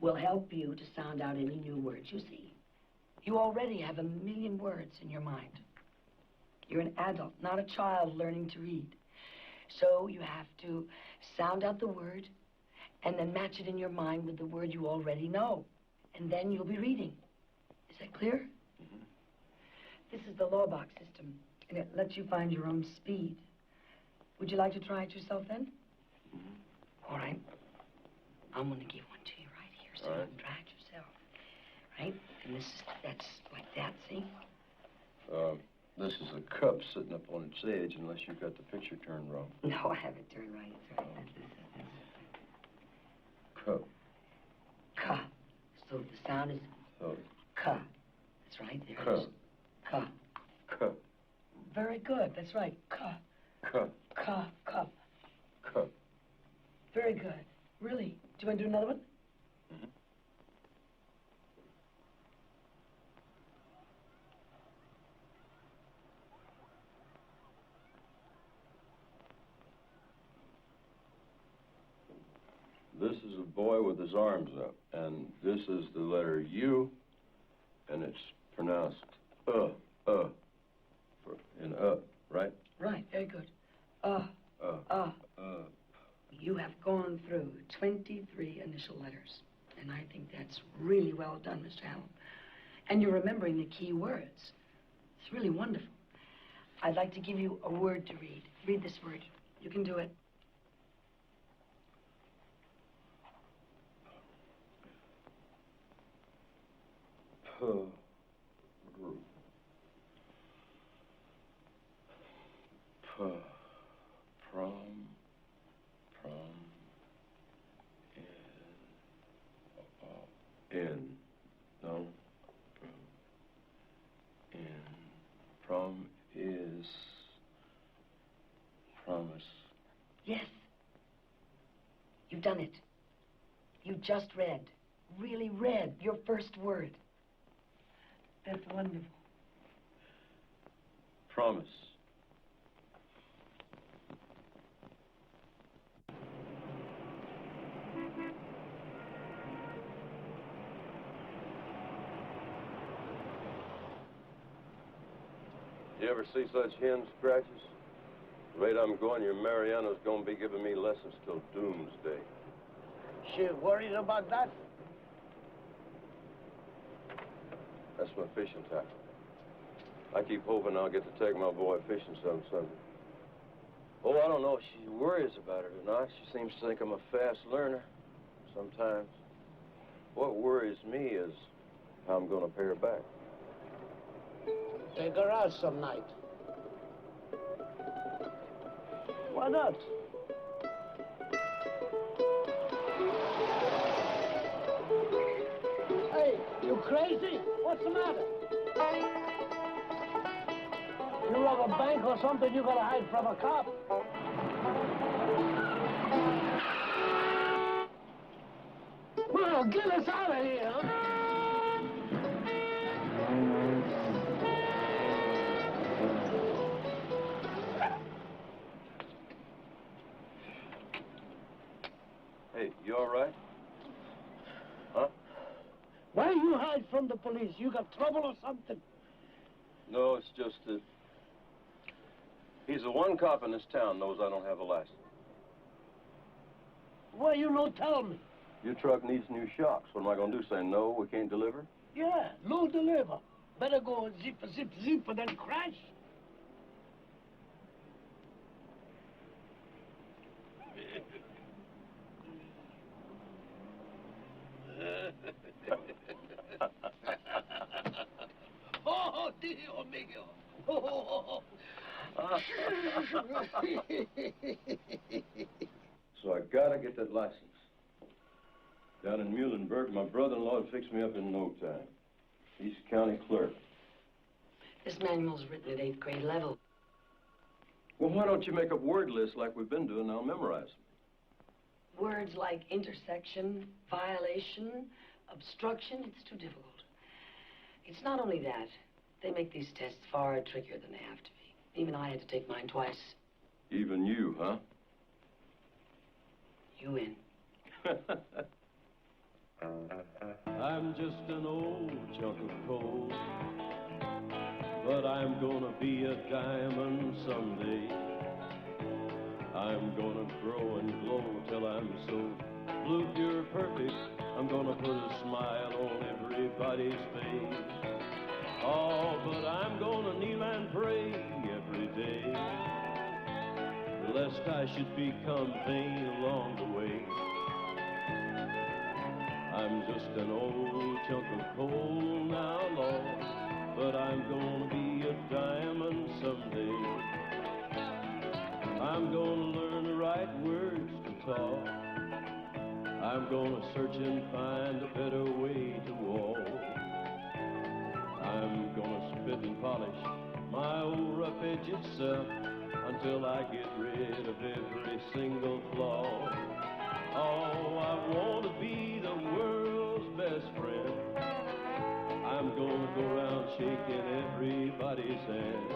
will help you to sound out any new words you see. You already have 1,000,000 words in your mind. You're an adult, not a child learning to read. So you have to sound out the word and then match it in your mind with the word you already know. And then you'll be reading. Is that clear? Mm-hmm. This is the law box system, and it lets you find your own speed. Would you like to try it yourself then? Mm-hmm. All right. I'm going to give one to you right here so you can try it yourself. Right? And that's like that, see? This is a cup sitting up on its edge unless you've got the picture turned wrong. No, I have it turned right. It's right. Cup. Ka. So the sound is ka. That's right. There it is. Ka. Cup. Very good. That's right. Ka. Cup. Ka. Cup. Cup. Very good. Really. Do you want to do another one? Mm-hmm. This is a boy with his arms up, and this is the letter U, and it's pronounced in right? Right, very good. You have gone through 23 initial letters, and I think that's really well done, Mr. Allen. And you're remembering the key words. It's really wonderful. I'd like to give you a word to read. Read this word. You can do it. Prom is promise. Yes. You've done it. You just read, really read your first word. That's wonderful. Promise. You ever see such hen scratches? The rate I'm going, your Mariana's gonna be giving me lessons till doomsday. She worried about that? That's my fishing tackle. I keep hoping I'll get to take my boy fishing some Sunday. Oh, I don't know if she worries about it or not. She seems to think I'm a fast learner sometimes. What worries me is how I'm gonna pay her back. Take her out some night. Why not? Hey, you crazy? What's the matter? You rob a bank or something, you gotta hide from a cop. Well, get us out of here, huh? Hey, you all right? Huh? Why you hide from the police? You got trouble or something? No, it's just that he's the one cop in this town knows I don't have a license. Why you no tell me? Your truck needs new shocks. What am I gonna do, say no, we can't deliver? Yeah, no deliver. Better go zip, zip, zip, and then crash. Oh, Dio mio. Oh. So I gotta get that license. Down in Muhlenberg, my brother-in-law fixed me up in no time. He's county clerk. This manual's written at 8th grade level. Well, why don't you make up word lists like we've been doing, and I'll memorize them? Words like intersection, violation, obstruction, it's too difficult. It's not only that. They make these tests far trickier than they have to be. Even I had to take mine twice. Even you, huh? You win. I'm just an old chunk of coal, but I'm gonna be a diamond someday. I'm gonna grow and glow till I'm so blue, pure, perfect. I'm gonna put a smile on everybody's face. Oh, but I'm gonna kneel and pray every day, lest I should become vain along the way. I'm just an old chunk of coal now, Lord, but I'm gonna be a diamond someday. I'm gonna learn the right words to talk. I'm gonna search and find a better way to walk. I'm gonna spit and polish my old rough-edged self until I get rid of every single flaw. Oh, I want to be the world's best friend. I'm gonna go around shaking everybody's hand.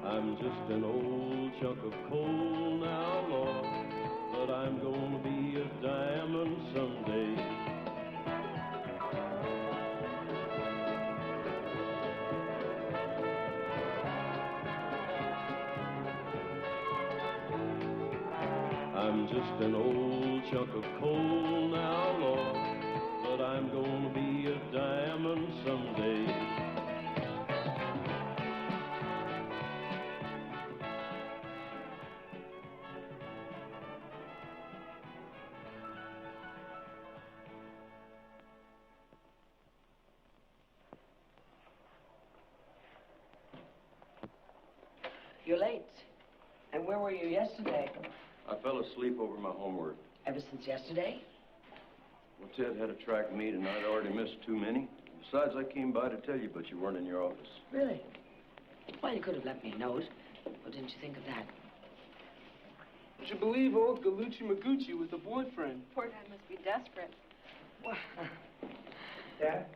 I'm just an old chunk of coal now, Lord, but I'm gonna be a diamond someday. I'm just an old chunk of coal now, Lord, but I'm gonna be a diamond someday. You're late. And where were you yesterday? I fell asleep over my homework. Ever since yesterday? Well, Ted had a track meet, and I'd already missed too many. Besides, I came by to tell you, but you weren't in your office. Really? Well, you could have left me a note. What didn't you think of that? Would you believe old Galucci Magucci with a boyfriend? Poor guy must be desperate. Well, Dad?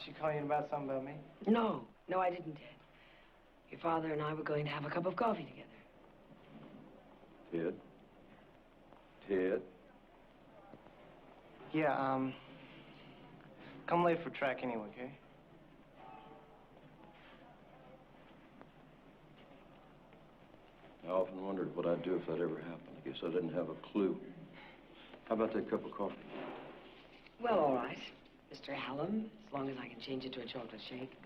She calling you about something about me? no, I didn't, Ted. Your father and I were going to have a cup of coffee together. Ted? Yeah, come late for track anyway, okay? I often wondered what I'd do if that ever happened. I guess I didn't have a clue. How about that cup of coffee? Well, all right, Mr. Hallam, as long as I can change it to a chocolate shake.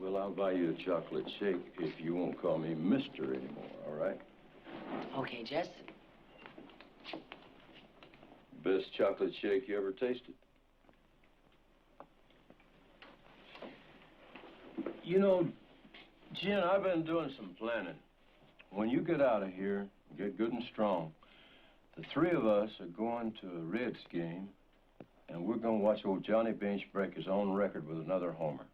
Well, I'll buy you a chocolate shake if you won't call me Mister anymore, all right? Okay, Jess. Best chocolate shake you ever tasted? You know, Jen, I've been doing some planning. When you get out of here, get good and strong, the three of us are going to a Reds game, and we're going to watch old Johnny Bench break his own record with another homer.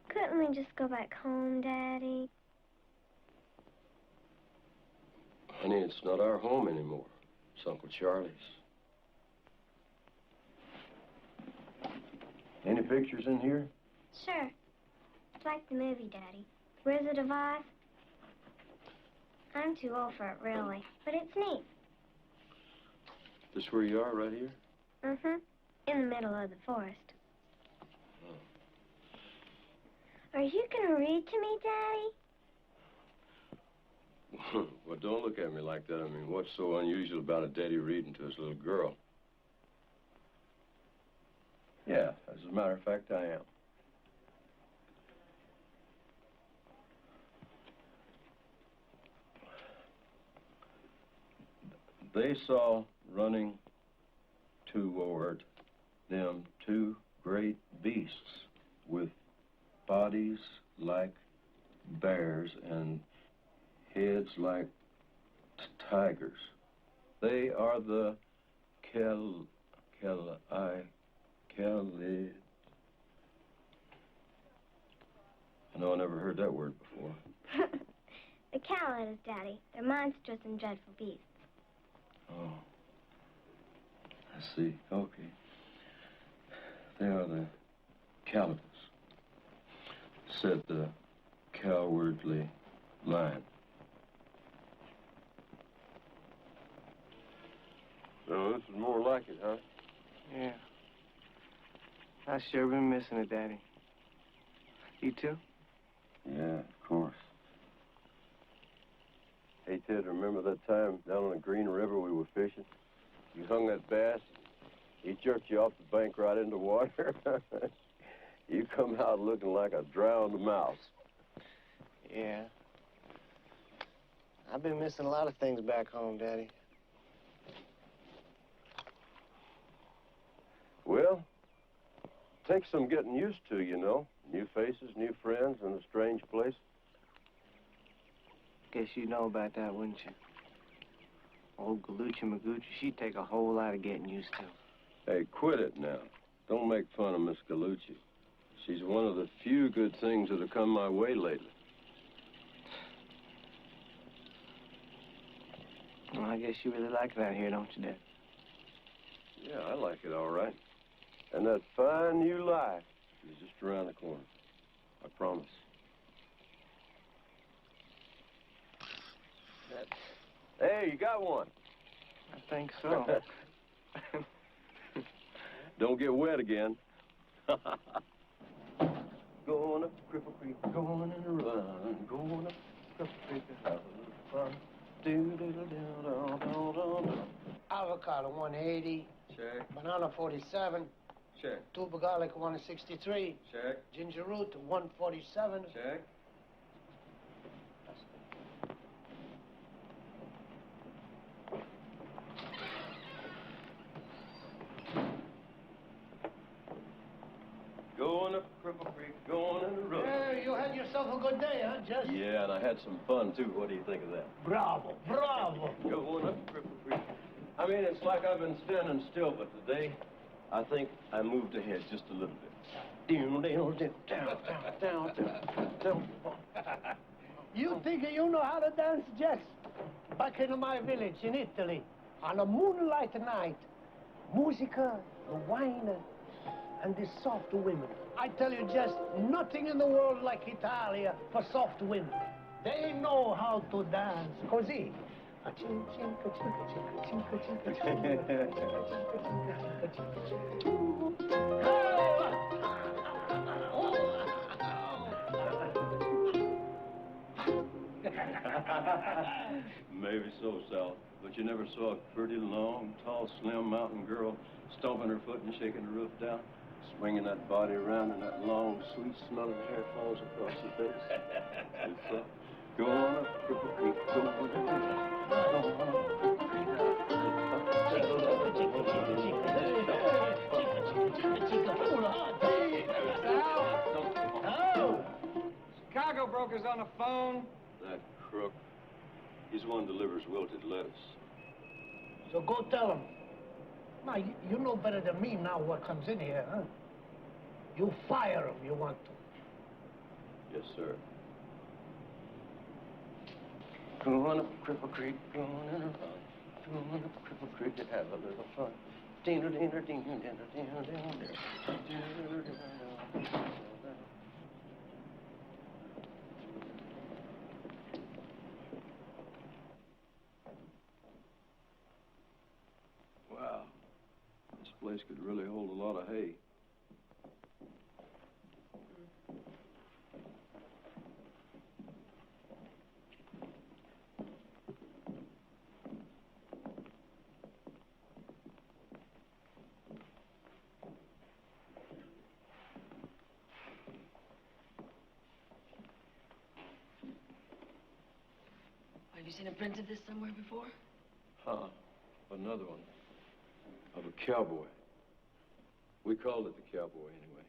Couldn't we just go back home, Daddy? Honey, it's not our home anymore. It's Uncle Charlie's. Any pictures in here? Sure. It's like the movie, Daddy. Wizard of Oz. I'm too old for it, really, but it's neat. This where you are, right here? Mm-hmm. In the middle of the forest. Are you gonna read to me, Daddy? Well, don't look at me like that. I mean, what's so unusual about a daddy reading to his little girl? Yeah, as a matter of fact, I am. They saw running toward them two great beasts with bodies like bears and heads like tigers. They are the Calid. I know I never heard that word before. The Calidas, Daddy. They're monstrous and dreadful beasts. Oh. I see. Okay. They are the Calibus, said the cowardly lion. So this is more like it, huh? Yeah. I sure been missing it, Daddy. You too? Yeah, of course. Hey, Ted, remember that time down on the Green River we were fishing? You hung that bass, he jerked you off the bank right into water. You come out looking like a drowned mouse. Yeah. I've been missing a lot of things back home, Daddy. Well, takes some getting used to, you know. New faces, new friends, and a strange place. Guess you know about that, wouldn't you? Old Galucci Magucci, she'd take a whole lot of getting used to. Hey, quit it now. Don't make fun of Miss Galucci. She's one of the few good things that have come my way lately. Well, I guess you really like it out here, don't you, Dad? Yeah, I like it all right. And that fine new life is just around the corner. I promise. Hey, you got one. I think so. Don't get wet again. Going up Cripple Creek, going in a run, going up Cripple Creek to have a little fun. Do-do-do-do-do-do-do. Avocado 180. Check. Banana 47. Check. Tuba garlic 163. Check. Ginger root 147. Check. Going up Cripple Creek, going in a run. Hey, you had yourself a good day, huh, Jess? Yeah, and I had some fun, too. What do you think of that? Bravo, bravo. Going up Cripple Creek. I mean, it's like I've been standing still, but today, I think I moved ahead just a little bit. Down. You think you know how to dance, Jess? Back in my village in Italy, on a moonlight night, musica, the wine, and the soft women. I tell you, Jess, nothing in the world like Italia for soft women. They know how to dance. Così. Maybe so, Sal. But you never saw a pretty, long, tall, slim mountain girl stomping her foot and shaking the roof down, swinging that body around, and that long, sweet-smelling hair falls across her face. It's going up Cripple Creek, going up. Chicago broker's on the phone. That crook. He's the one who delivers wilted lettuce. So go tell him. Now, you know better than me now what comes in here, huh? You fire him, you want to. Yes, sir. Going up Cripple Creek, going in a run. Going up Cripple Creek to have a little fun. Wow. This place could really hold a lot of hay. Have you seen a print of this somewhere before? Huh. Another one. Of a cowboy. We called it the cowboy anyway.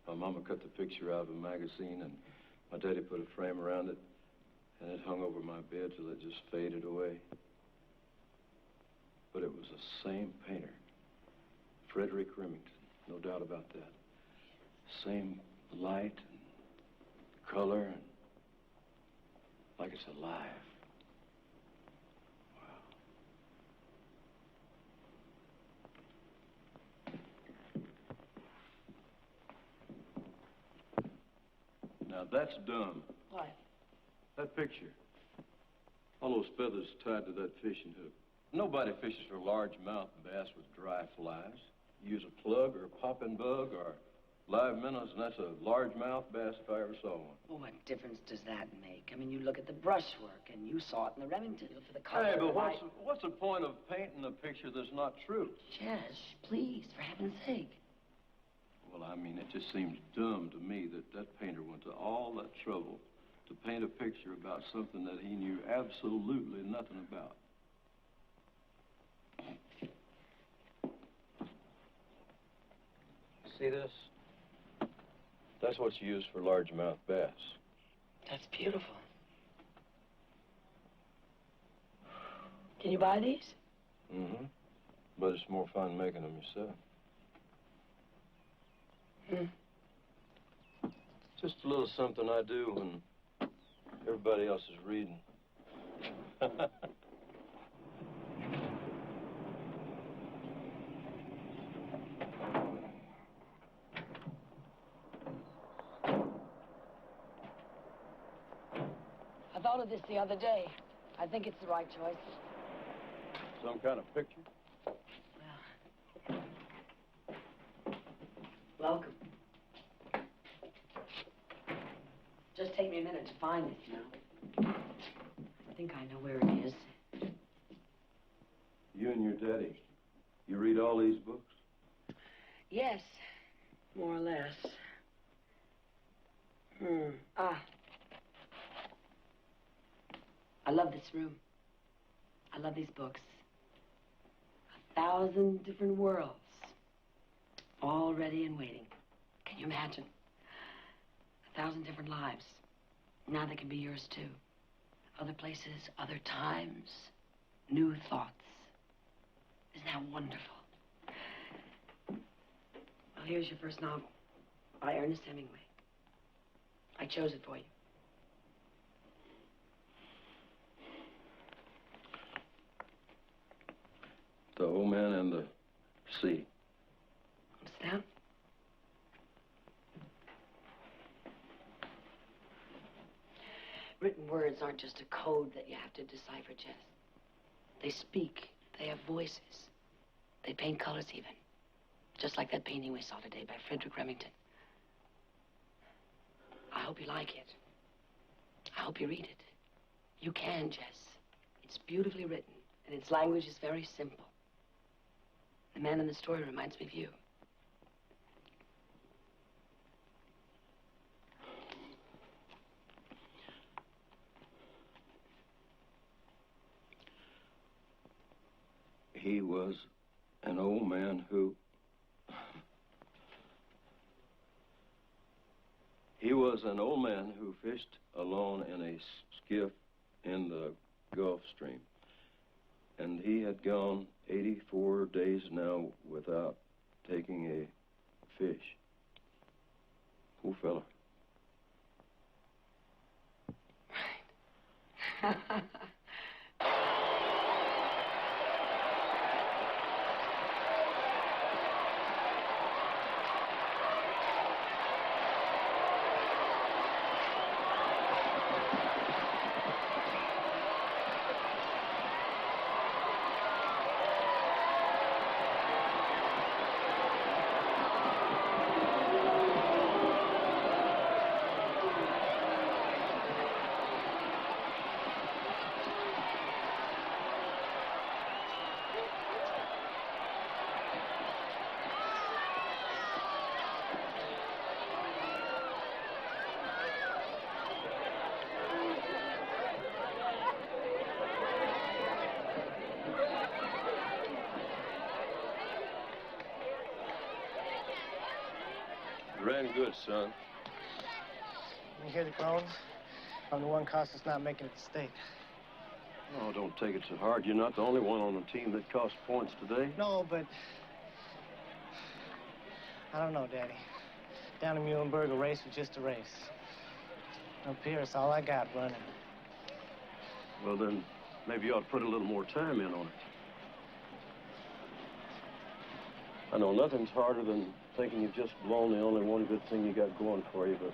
My mama cut the picture out of a magazine, and my daddy put a frame around it, and it hung over my bed till it just faded away. But it was the same painter. Frederick Remington, no doubt about that. Same light and color, and like it's alive. Now, that's dumb. What? That picture. All those feathers tied to that fishing hook. Nobody fishes for largemouth bass with dry flies. You use a plug or a popping bug or Live minnows, and that's a largemouth bass if I ever saw one. Well, what difference does that make? I mean, you look at the brushwork, and you saw it in the Remington. You look for the color. Hey, but the light. what's the point of painting a picture that's not true? Jess, please, for heaven's sake. Well, I mean, it just seems dumb to me that that painter went to all that trouble to paint a picture about something that he knew absolutely nothing about. See this? That's what's used for largemouth bass. That's beautiful. Can you buy these? Mm-hmm. But it's more fun making them yourself. Just a little something I do when everybody else is reading. I thought of this the other day. I think it's the right choice. Some kind of picture? Welcome. Just take me a minute to find it, you know. I think I know where it is. You and your daddy, you read all these books? Yes, more or less. I love this room. I love these books. 1,000 different worlds. All ready and waiting. Can you imagine? 1,000 different lives. Now they can be yours too. Other places, other times, new thoughts. Isn't that wonderful? Well, here's your first novel by Ernest Hemingway. I chose it for you. The Old Man and the Sea. What's that? Written words aren't just a code that you have to decipher, Jess. They speak. They have voices. They paint colors even. Just like that painting we saw today by Frederick Remington. I hope you like it. I hope you read it. You can, Jess. It's beautifully written, and its language is very simple. The man in the story reminds me of you. He was an old man who... He was an old man who fished alone in a skiff in the Gulf Stream. And he had gone 84 days now without taking a fish. Poor fella. Right. Ran good, son. You hear the groans? I'm the one caused us not making it to state. Oh, don't take it so hard. You're not the only one on the team that cost points today. No, but... I don't know, Daddy. Down in Muhlenberg, a race was just a race. Up here, it's all I got running. Well, then, maybe you ought to put a little more time in on it. I know nothing's harder than thinking you've just blown the only one good thing you got going for you, but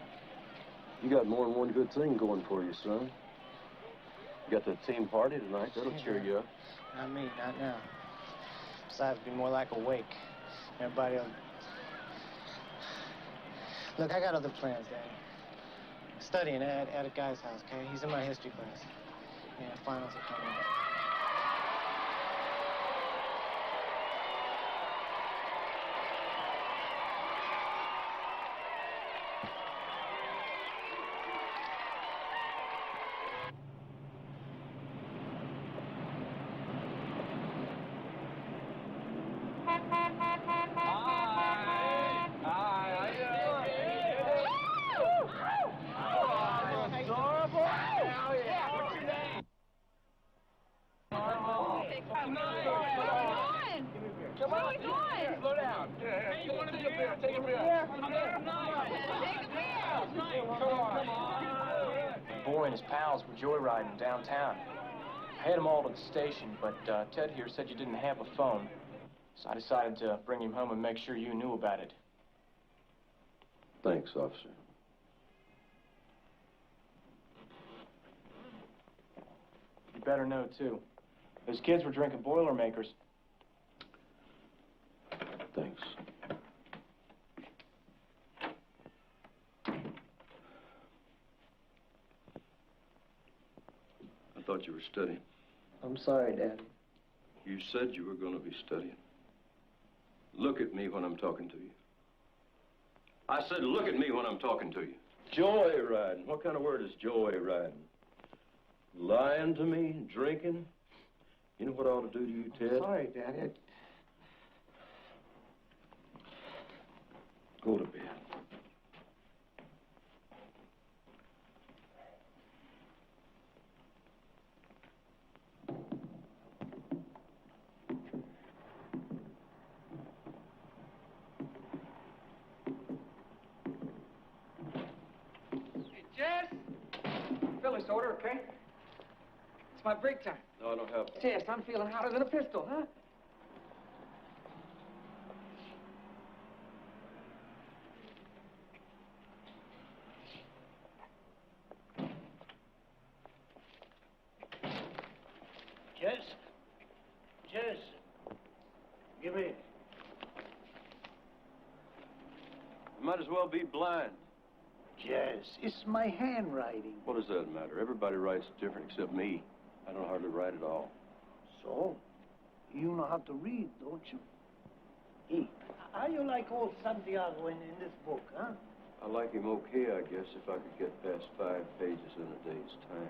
you got more than one good thing going for you, son. You got the team party tonight. That'll cheer you up. Not me, not now. Besides, it'd be more like a wake. Everybody will... Look, I got other plans, Daddy. Studying at a guy's house, okay? He's in my history class. Yeah, finals are coming up. Boy and his pals were joyriding downtown. I had them all to the station, but Ted here said you didn't have a phone. So I decided to bring him home and make sure you knew about it. Thanks, officer. You better know, too. Those kids were drinking Boilermakers. Thanks. I thought you were studying. I'm sorry, Daddy. You said you were going to be studying. Look at me when I'm talking to you. I said look at me when I'm talking to you. Joyriding. What kind of word is joyriding? Lying to me, drinking. You know what I ought to do to you, Ted? Sorry, Daddy. Go to bed. Fill this order, okay? It's my break time. No, I don't have one. Jess, I'm feeling hotter than a pistol, huh? Jess, give me. Might as well be blind. Jess, it's my handwriting. What does that matter? Everybody writes different except me. I don't hardly write at all. So, you know how to read, don't you? Hey, how you like old Santiago in this book, huh? I like him okay, I guess, if I could get past 5 pages in a day's time.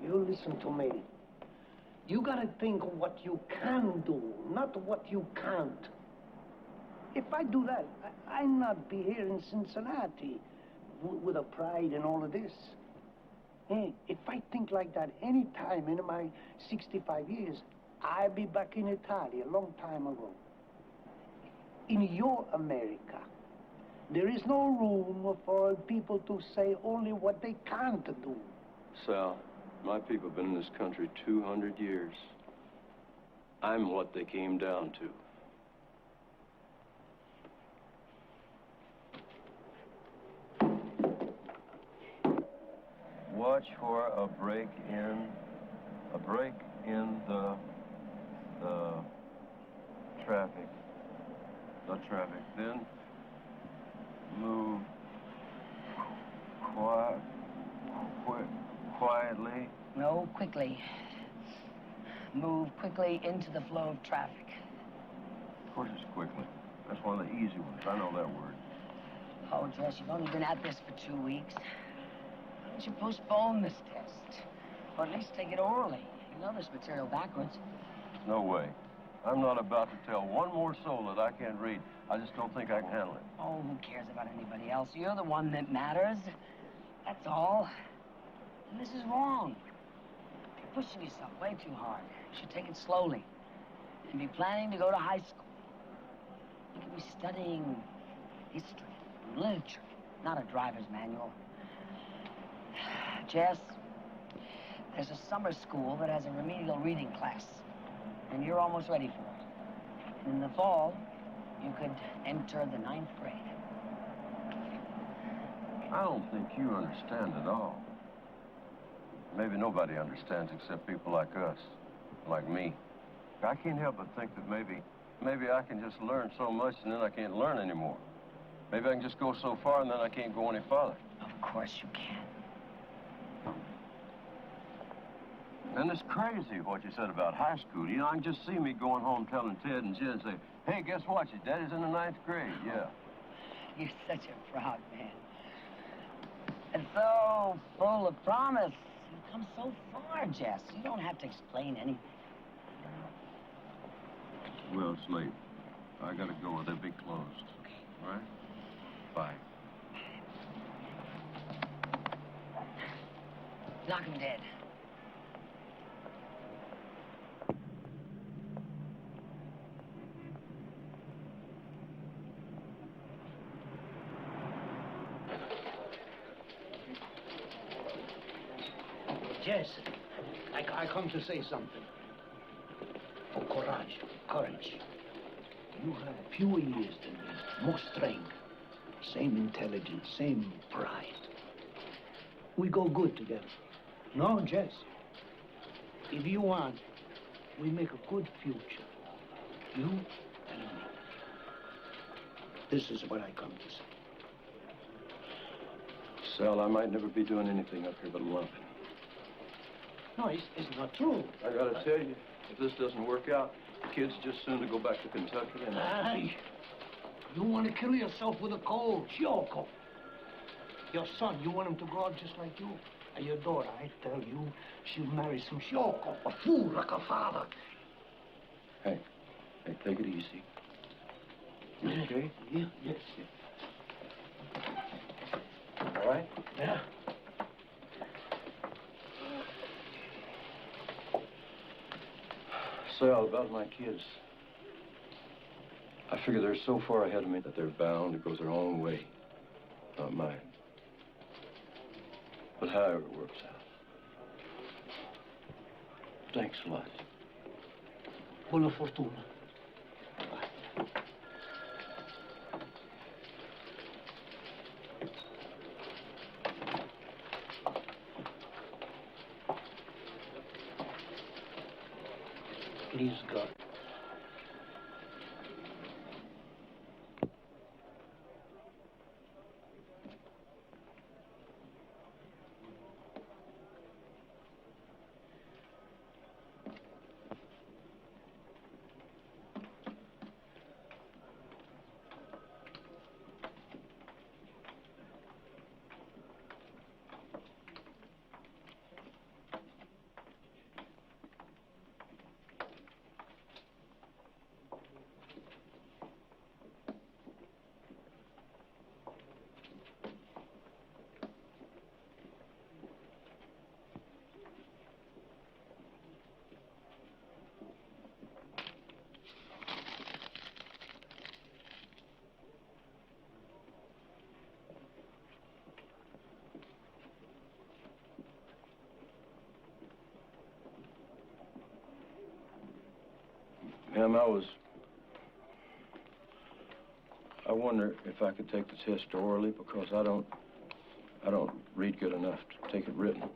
You listen to me. You gotta think of what you can do, not what you can't. If I do that, I'd not be here in Cincinnati with a pride and all of this. Hey, if I think like that any time in my 65 years, I'd be back in Italy a long time ago. In your America, there is no room for people to say only what they can't do. Sal, my people have been in this country 200 years. I'm what they came down to. Watch for a break in the traffic. Then move quietly. No, quickly. Move quickly into the flow of traffic. Of course it's quickly. That's one of the easy ones. I know that word. Oh, Jess, you've only been at this for 2 weeks. Why don't you postpone this test? Or at least take it orally. You know this material backwards. No way. I'm not about to tell one more soul that I can't read. I just don't think I can handle it. Oh, who cares about anybody else? You're the one that matters. That's all. And this is wrong. You're pushing yourself way too hard. You should take it slowly. And be planning to go to high school. You could be studying history, literature, not a driver's manual. Jess, there's a summer school that has a remedial reading class. And you're almost ready for it. And in the fall, you could enter the 9th grade. I don't think you understand at all. Maybe nobody understands except people like us, like me. I can't help but think that maybe I can just learn so much and then I can't learn anymore. Maybe I can just go so far and then I can't go any farther. Of course you can. And it's crazy what you said about high school. You know, I can just see me going home telling Ted and Jen, say, hey, guess what? Your daddy's in the 9th grade. Yeah. You're such a proud man. And so full of promise. You've come so far, Jess. You don't have to explain anything. Well, it's late. I gotta go. They'll be closed. Okay. All right? Bye. Knock him dead. Jess, I come to say something. Oh, courage. You have fewer years than me, more strength, same intelligence, same pride. We go good together. No, Jess. If you want, we make a good future. You and me. This is what I come to say. Sal, I might never be doing anything up here but lumping. No, it's not true. I gotta tell you, if this doesn't work out, the kid's just soon to go back to Kentucky and... Aye. You want to kill yourself with a cold, Shoko. Your son, you want him to grow up just like you? And your daughter, I tell you, she'll marry some Shoko, a fool like her father. Hey, take it easy. You okay? Yeah, yes. All right? Yeah. Sal, about my kids. I figure they're so far ahead of me that they're bound to go their own way, not mine. But however it works out. Thanks a lot. Buona fortuna. Please, God. Ma'am, I wonder if I could take the test orally because I don't read good enough to take it written.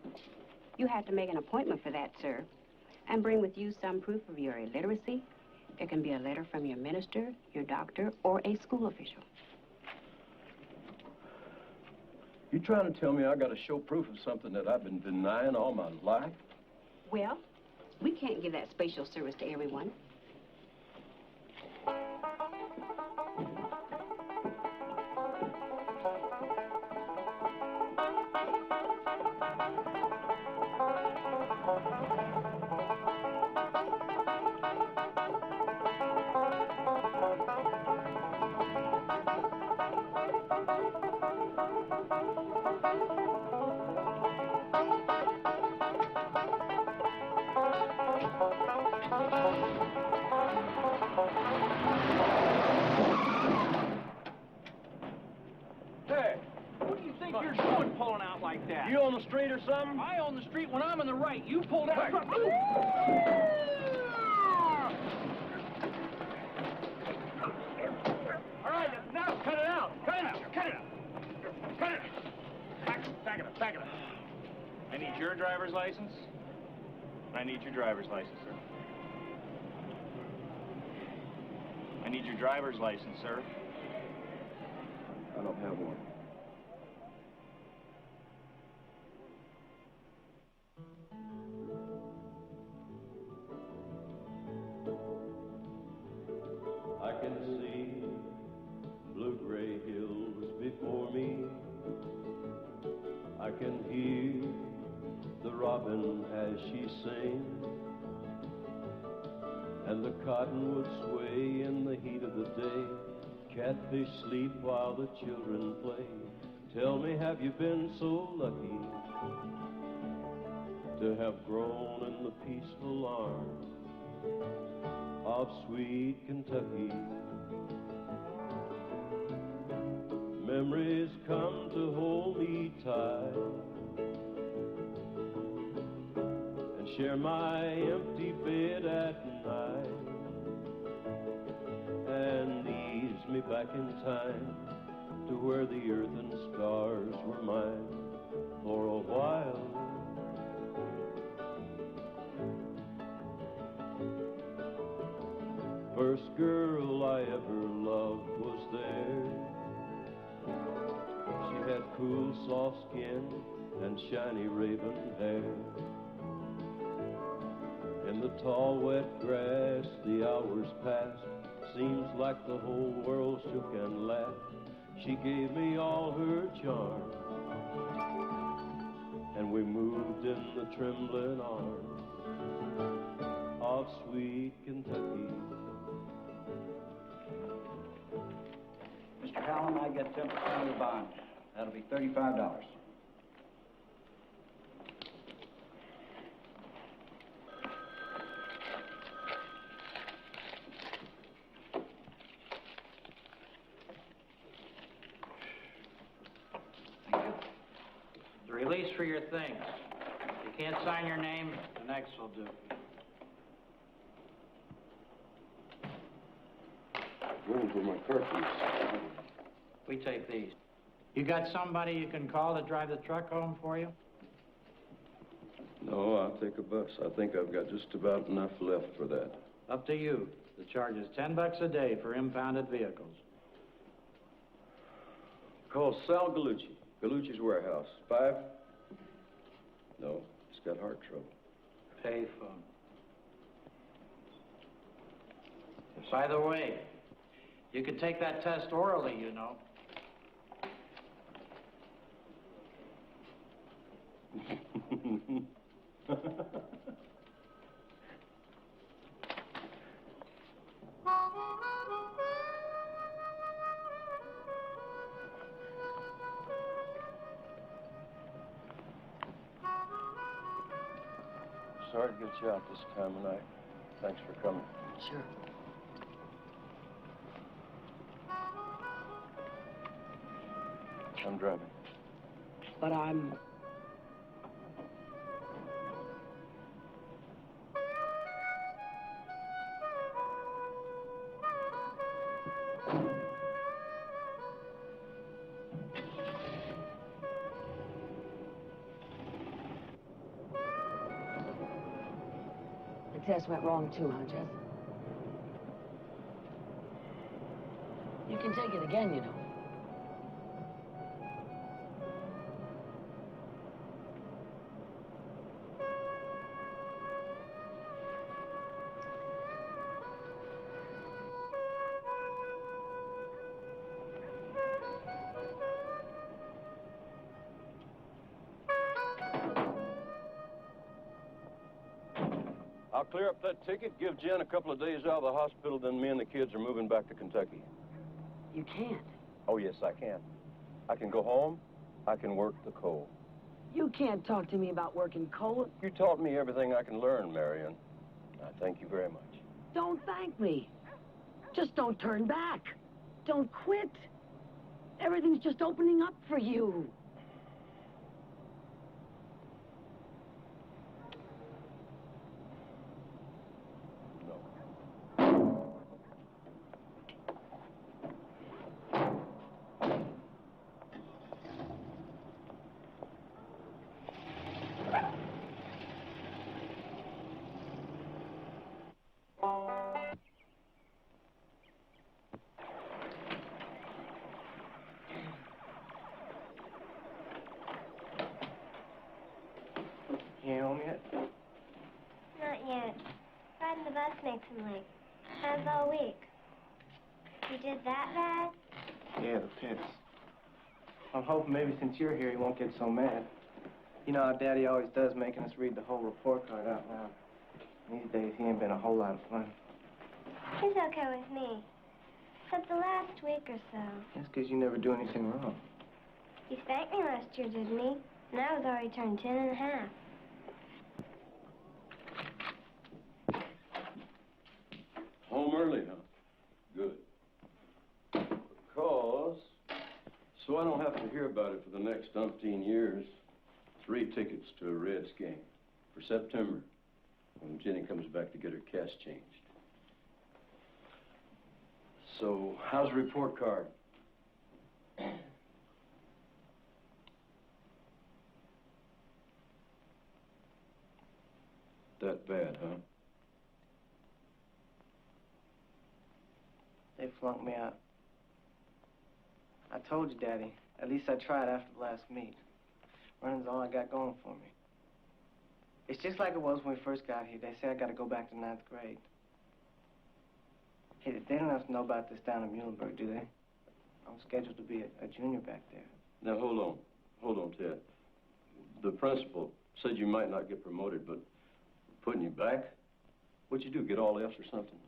You have to make an appointment for that, sir, and bring with you some proof of your illiteracy. It can be a letter from your minister, your doctor, or a school official. You trying to tell me I got to show proof of something that I've been denying all my life? Well, we can't give that spatial service to everyone. Hey, what do you think you're doing pulling out like that? You on the street or something? I on the street when I'm in the right. You pulled out. All right, now cut it out. Cut it out. Cut it out. Cut it out. Back it up. Back it up. I need your driver's license. I need your driver's license, sir. I need your driver's license, sir. I don't have one. I can see blue-gray hills before me. I can hear the robin as she sings, and the cottonwood sway in the heat of the day. Catfish sleep while the children play. Tell me, have you been so lucky to have grown in the peaceful arms of sweet Kentucky? Memories come to hold me tight and share my empty bed at night, and ease me back in time to where the earth and stars were mine for a while. First girl I ever loved was there. She had cool, soft skin and shiny raven hair. In the tall, wet grass, the hours passed. Seems like the whole world shook and laughed. She gave me all her charm, and we moved in the trembling arms of sweet Kentucky. Mr. Hallam, I get 10% of the bond. That'll be $35. The release for your things. If you can't sign your name, the next will do. Room for my cartridge. We take these. You got somebody you can call to drive the truck home for you? No, I'll take a bus. I think I've got just about enough left for that. Up to you. The charge is $10 a day for impounded vehicles. Call Sal Gallucci. Gallucci's warehouse. 5? No, he's got heart trouble. Payphone. By the way, you can take that test orally, you know. Sorry to get you out this time of night. Thanks for coming. Sure. I'm driving. But I'm... The test went wrong too, huh, Jess? You can take it again, you know. I'll clear up that ticket, give Jen a couple of days out of the hospital, then me and the kids are moving back to Kentucky. You can't. Oh, yes, I can. I can go home. I can work the coal. You can't talk to me about working coal. You taught me everything I can learn, Marion. I thank you very much. Don't thank me. Just don't turn back. Don't quit. Everything's just opening up for you. bus makes him late. Has all week. You did that bad? Yeah, the pits. I'm hoping maybe since you're here, he won't get so mad. You know how Daddy always does, making us read the whole report card out loud. These days, he ain't been a whole lot of fun. He's okay with me. Except the last week or so. That's because you never do anything wrong. He spanked me last year, didn't he? And I was already turned 10 and a half. Home early, huh? Good. Because, so I don't have to hear about it for the next umpteen years, 3 tickets to a Reds game for September, when Jenny comes back to get her cast changed. So, how's the report card? That bad, huh? They flunked me out. I told you, Daddy. At least I tried after the last meet. Running's all I got going for me. It's just like it was when we first got here. They say I got to go back to 9th grade. Hey, they don't have to know about this down in Muhlenberg, do they? I'm scheduled to be a junior back there. Now, hold on. Hold on, Ted. The principal said you might not get promoted, but putting you back? What'd you do, get all F's or something?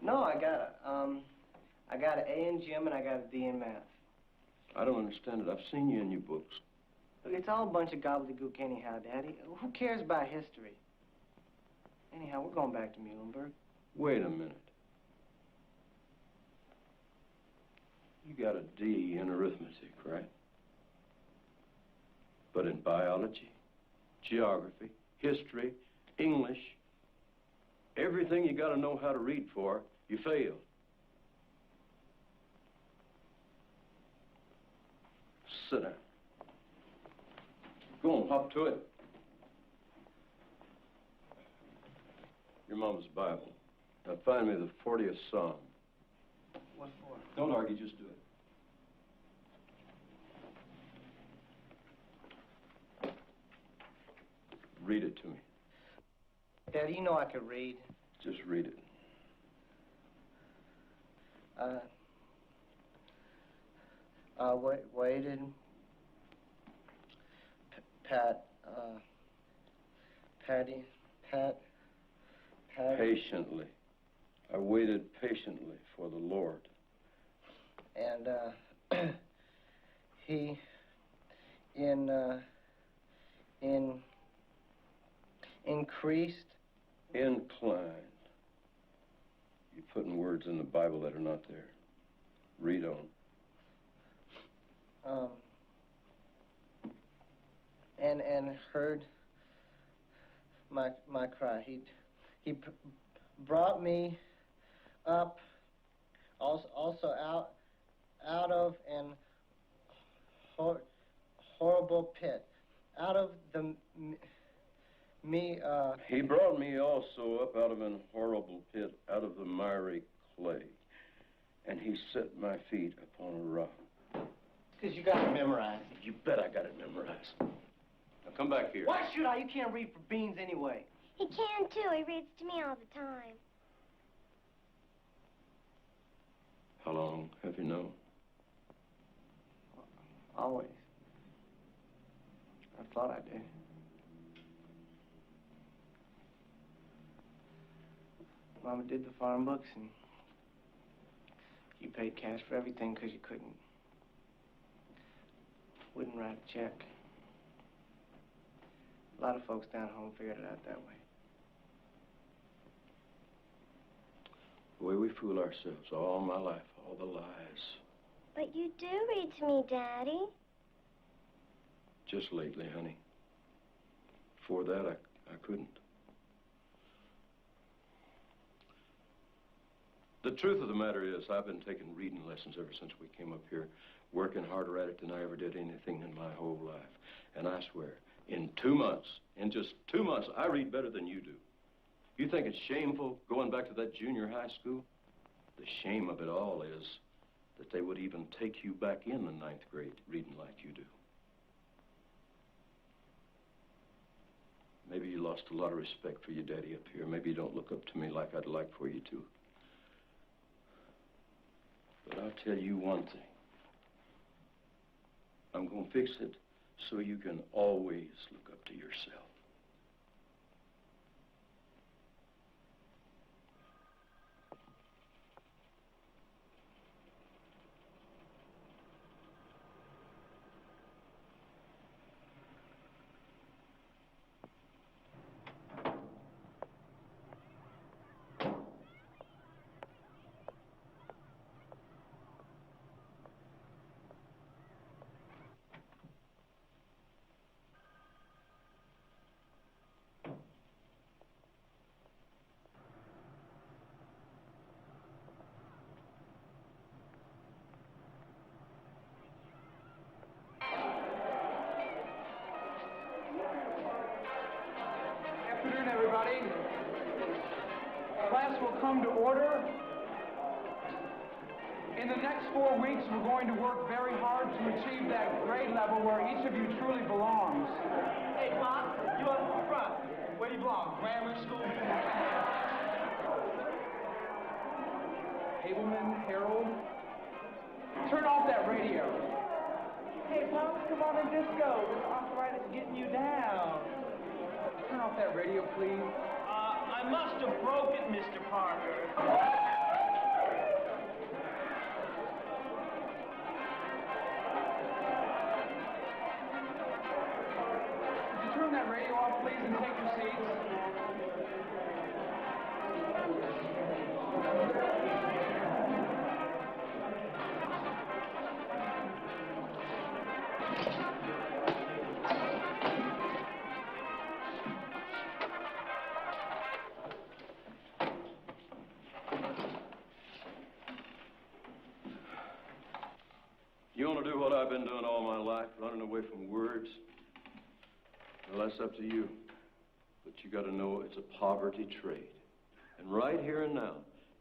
No, I got an A in gym and I got a D in math. I don't understand it. I've seen you in your books. Look, it's all a bunch of gobbledygook anyhow, Daddy. Who cares about history? Anyhow, we're going back to Muhlenberg. Wait a minute. You got a D in arithmetic, right? But in biology, geography, history, English, everything you got to know how to read for, you failed. Sit down. Go on, hop to it. Your mama's Bible. Now find me the 40th Psalm. What for? Don't argue, just do it. Read it to me. Daddy, you know I could read. Just read it. Waited. Patty. Patiently. I waited patiently for the Lord. And, he, increased. Inclined. You're putting words in the Bible that are not there. Read on. And heard my cry. He brought me up, also out of an horrible pit, out of the He brought me also up out of an horrible pit, out of the miry clay, and he set my feet upon a rock. Because you got it memorized. You bet I got it memorized. Now come back here. Why should I? You can't read for beans anyway. He can, too. He reads to me all the time. How long have you known? Always. I thought I did. Mama did the farm books, and you paid cash for everything because you wouldn't write a check. A lot of folks down home figured it out that way. The way we fool ourselves all my life, all the lies. But you do read to me, Daddy. Just lately, honey. Before that, I couldn't. The truth of the matter is, I've been taking reading lessons ever since we came up here, working harder at it than I ever did anything in my whole life. And I swear, in 2 months, in just 2 months, I read better than you do. You think it's shameful going back to that junior high school? The shame of it all is that they would even take you back in the 9th grade reading like you do. Maybe you lost a lot of respect for your daddy up here. Maybe you don't look up to me like I'd like for you to. But I'll tell you one thing. I'm going to fix it so you can always look up to yourself. Afternoon, everybody. Class will come to order. In the next 4 weeks, we're going to work very hard to achieve that grade level where each of you truly belongs. Hey, Pop, you up front. Where do you belong? Grammar school? Abelman, Harold. Turn off that radio. Hey, Pop, come on in disco. This arthritis is getting you down. Turn off that radio, please. I must have broke it, Mr. Parker. Would you turn that radio off, please, and take your seats? You want to do what I've been doing all my life, running away from words? Well, that's up to you. But you got to know it's a poverty trade. And right here and now,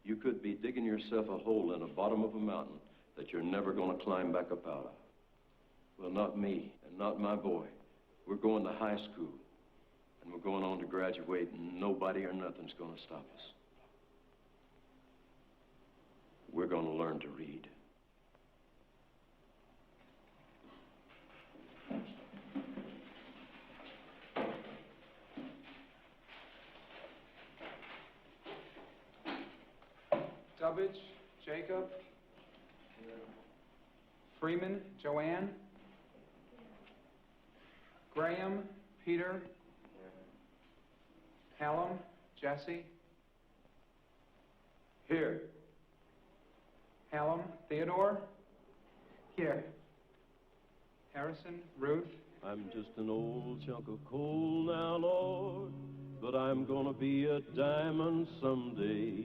you could be digging yourself a hole in the bottom of a mountain that you're never going to climb back up out of. Well, not me and not my boy. We're going to high school, and we're going on to graduate, and nobody or nothing's going to stop us. We're going to learn to read. Dubbage, Jacob. Freeman, Joanne. Graham, Peter. Hallam, Jesse. Here. Hallam, Theodore. Here. Harrison, Ruth. I'm just an old chunk of coal now, Lord, but I'm gonna be a diamond someday.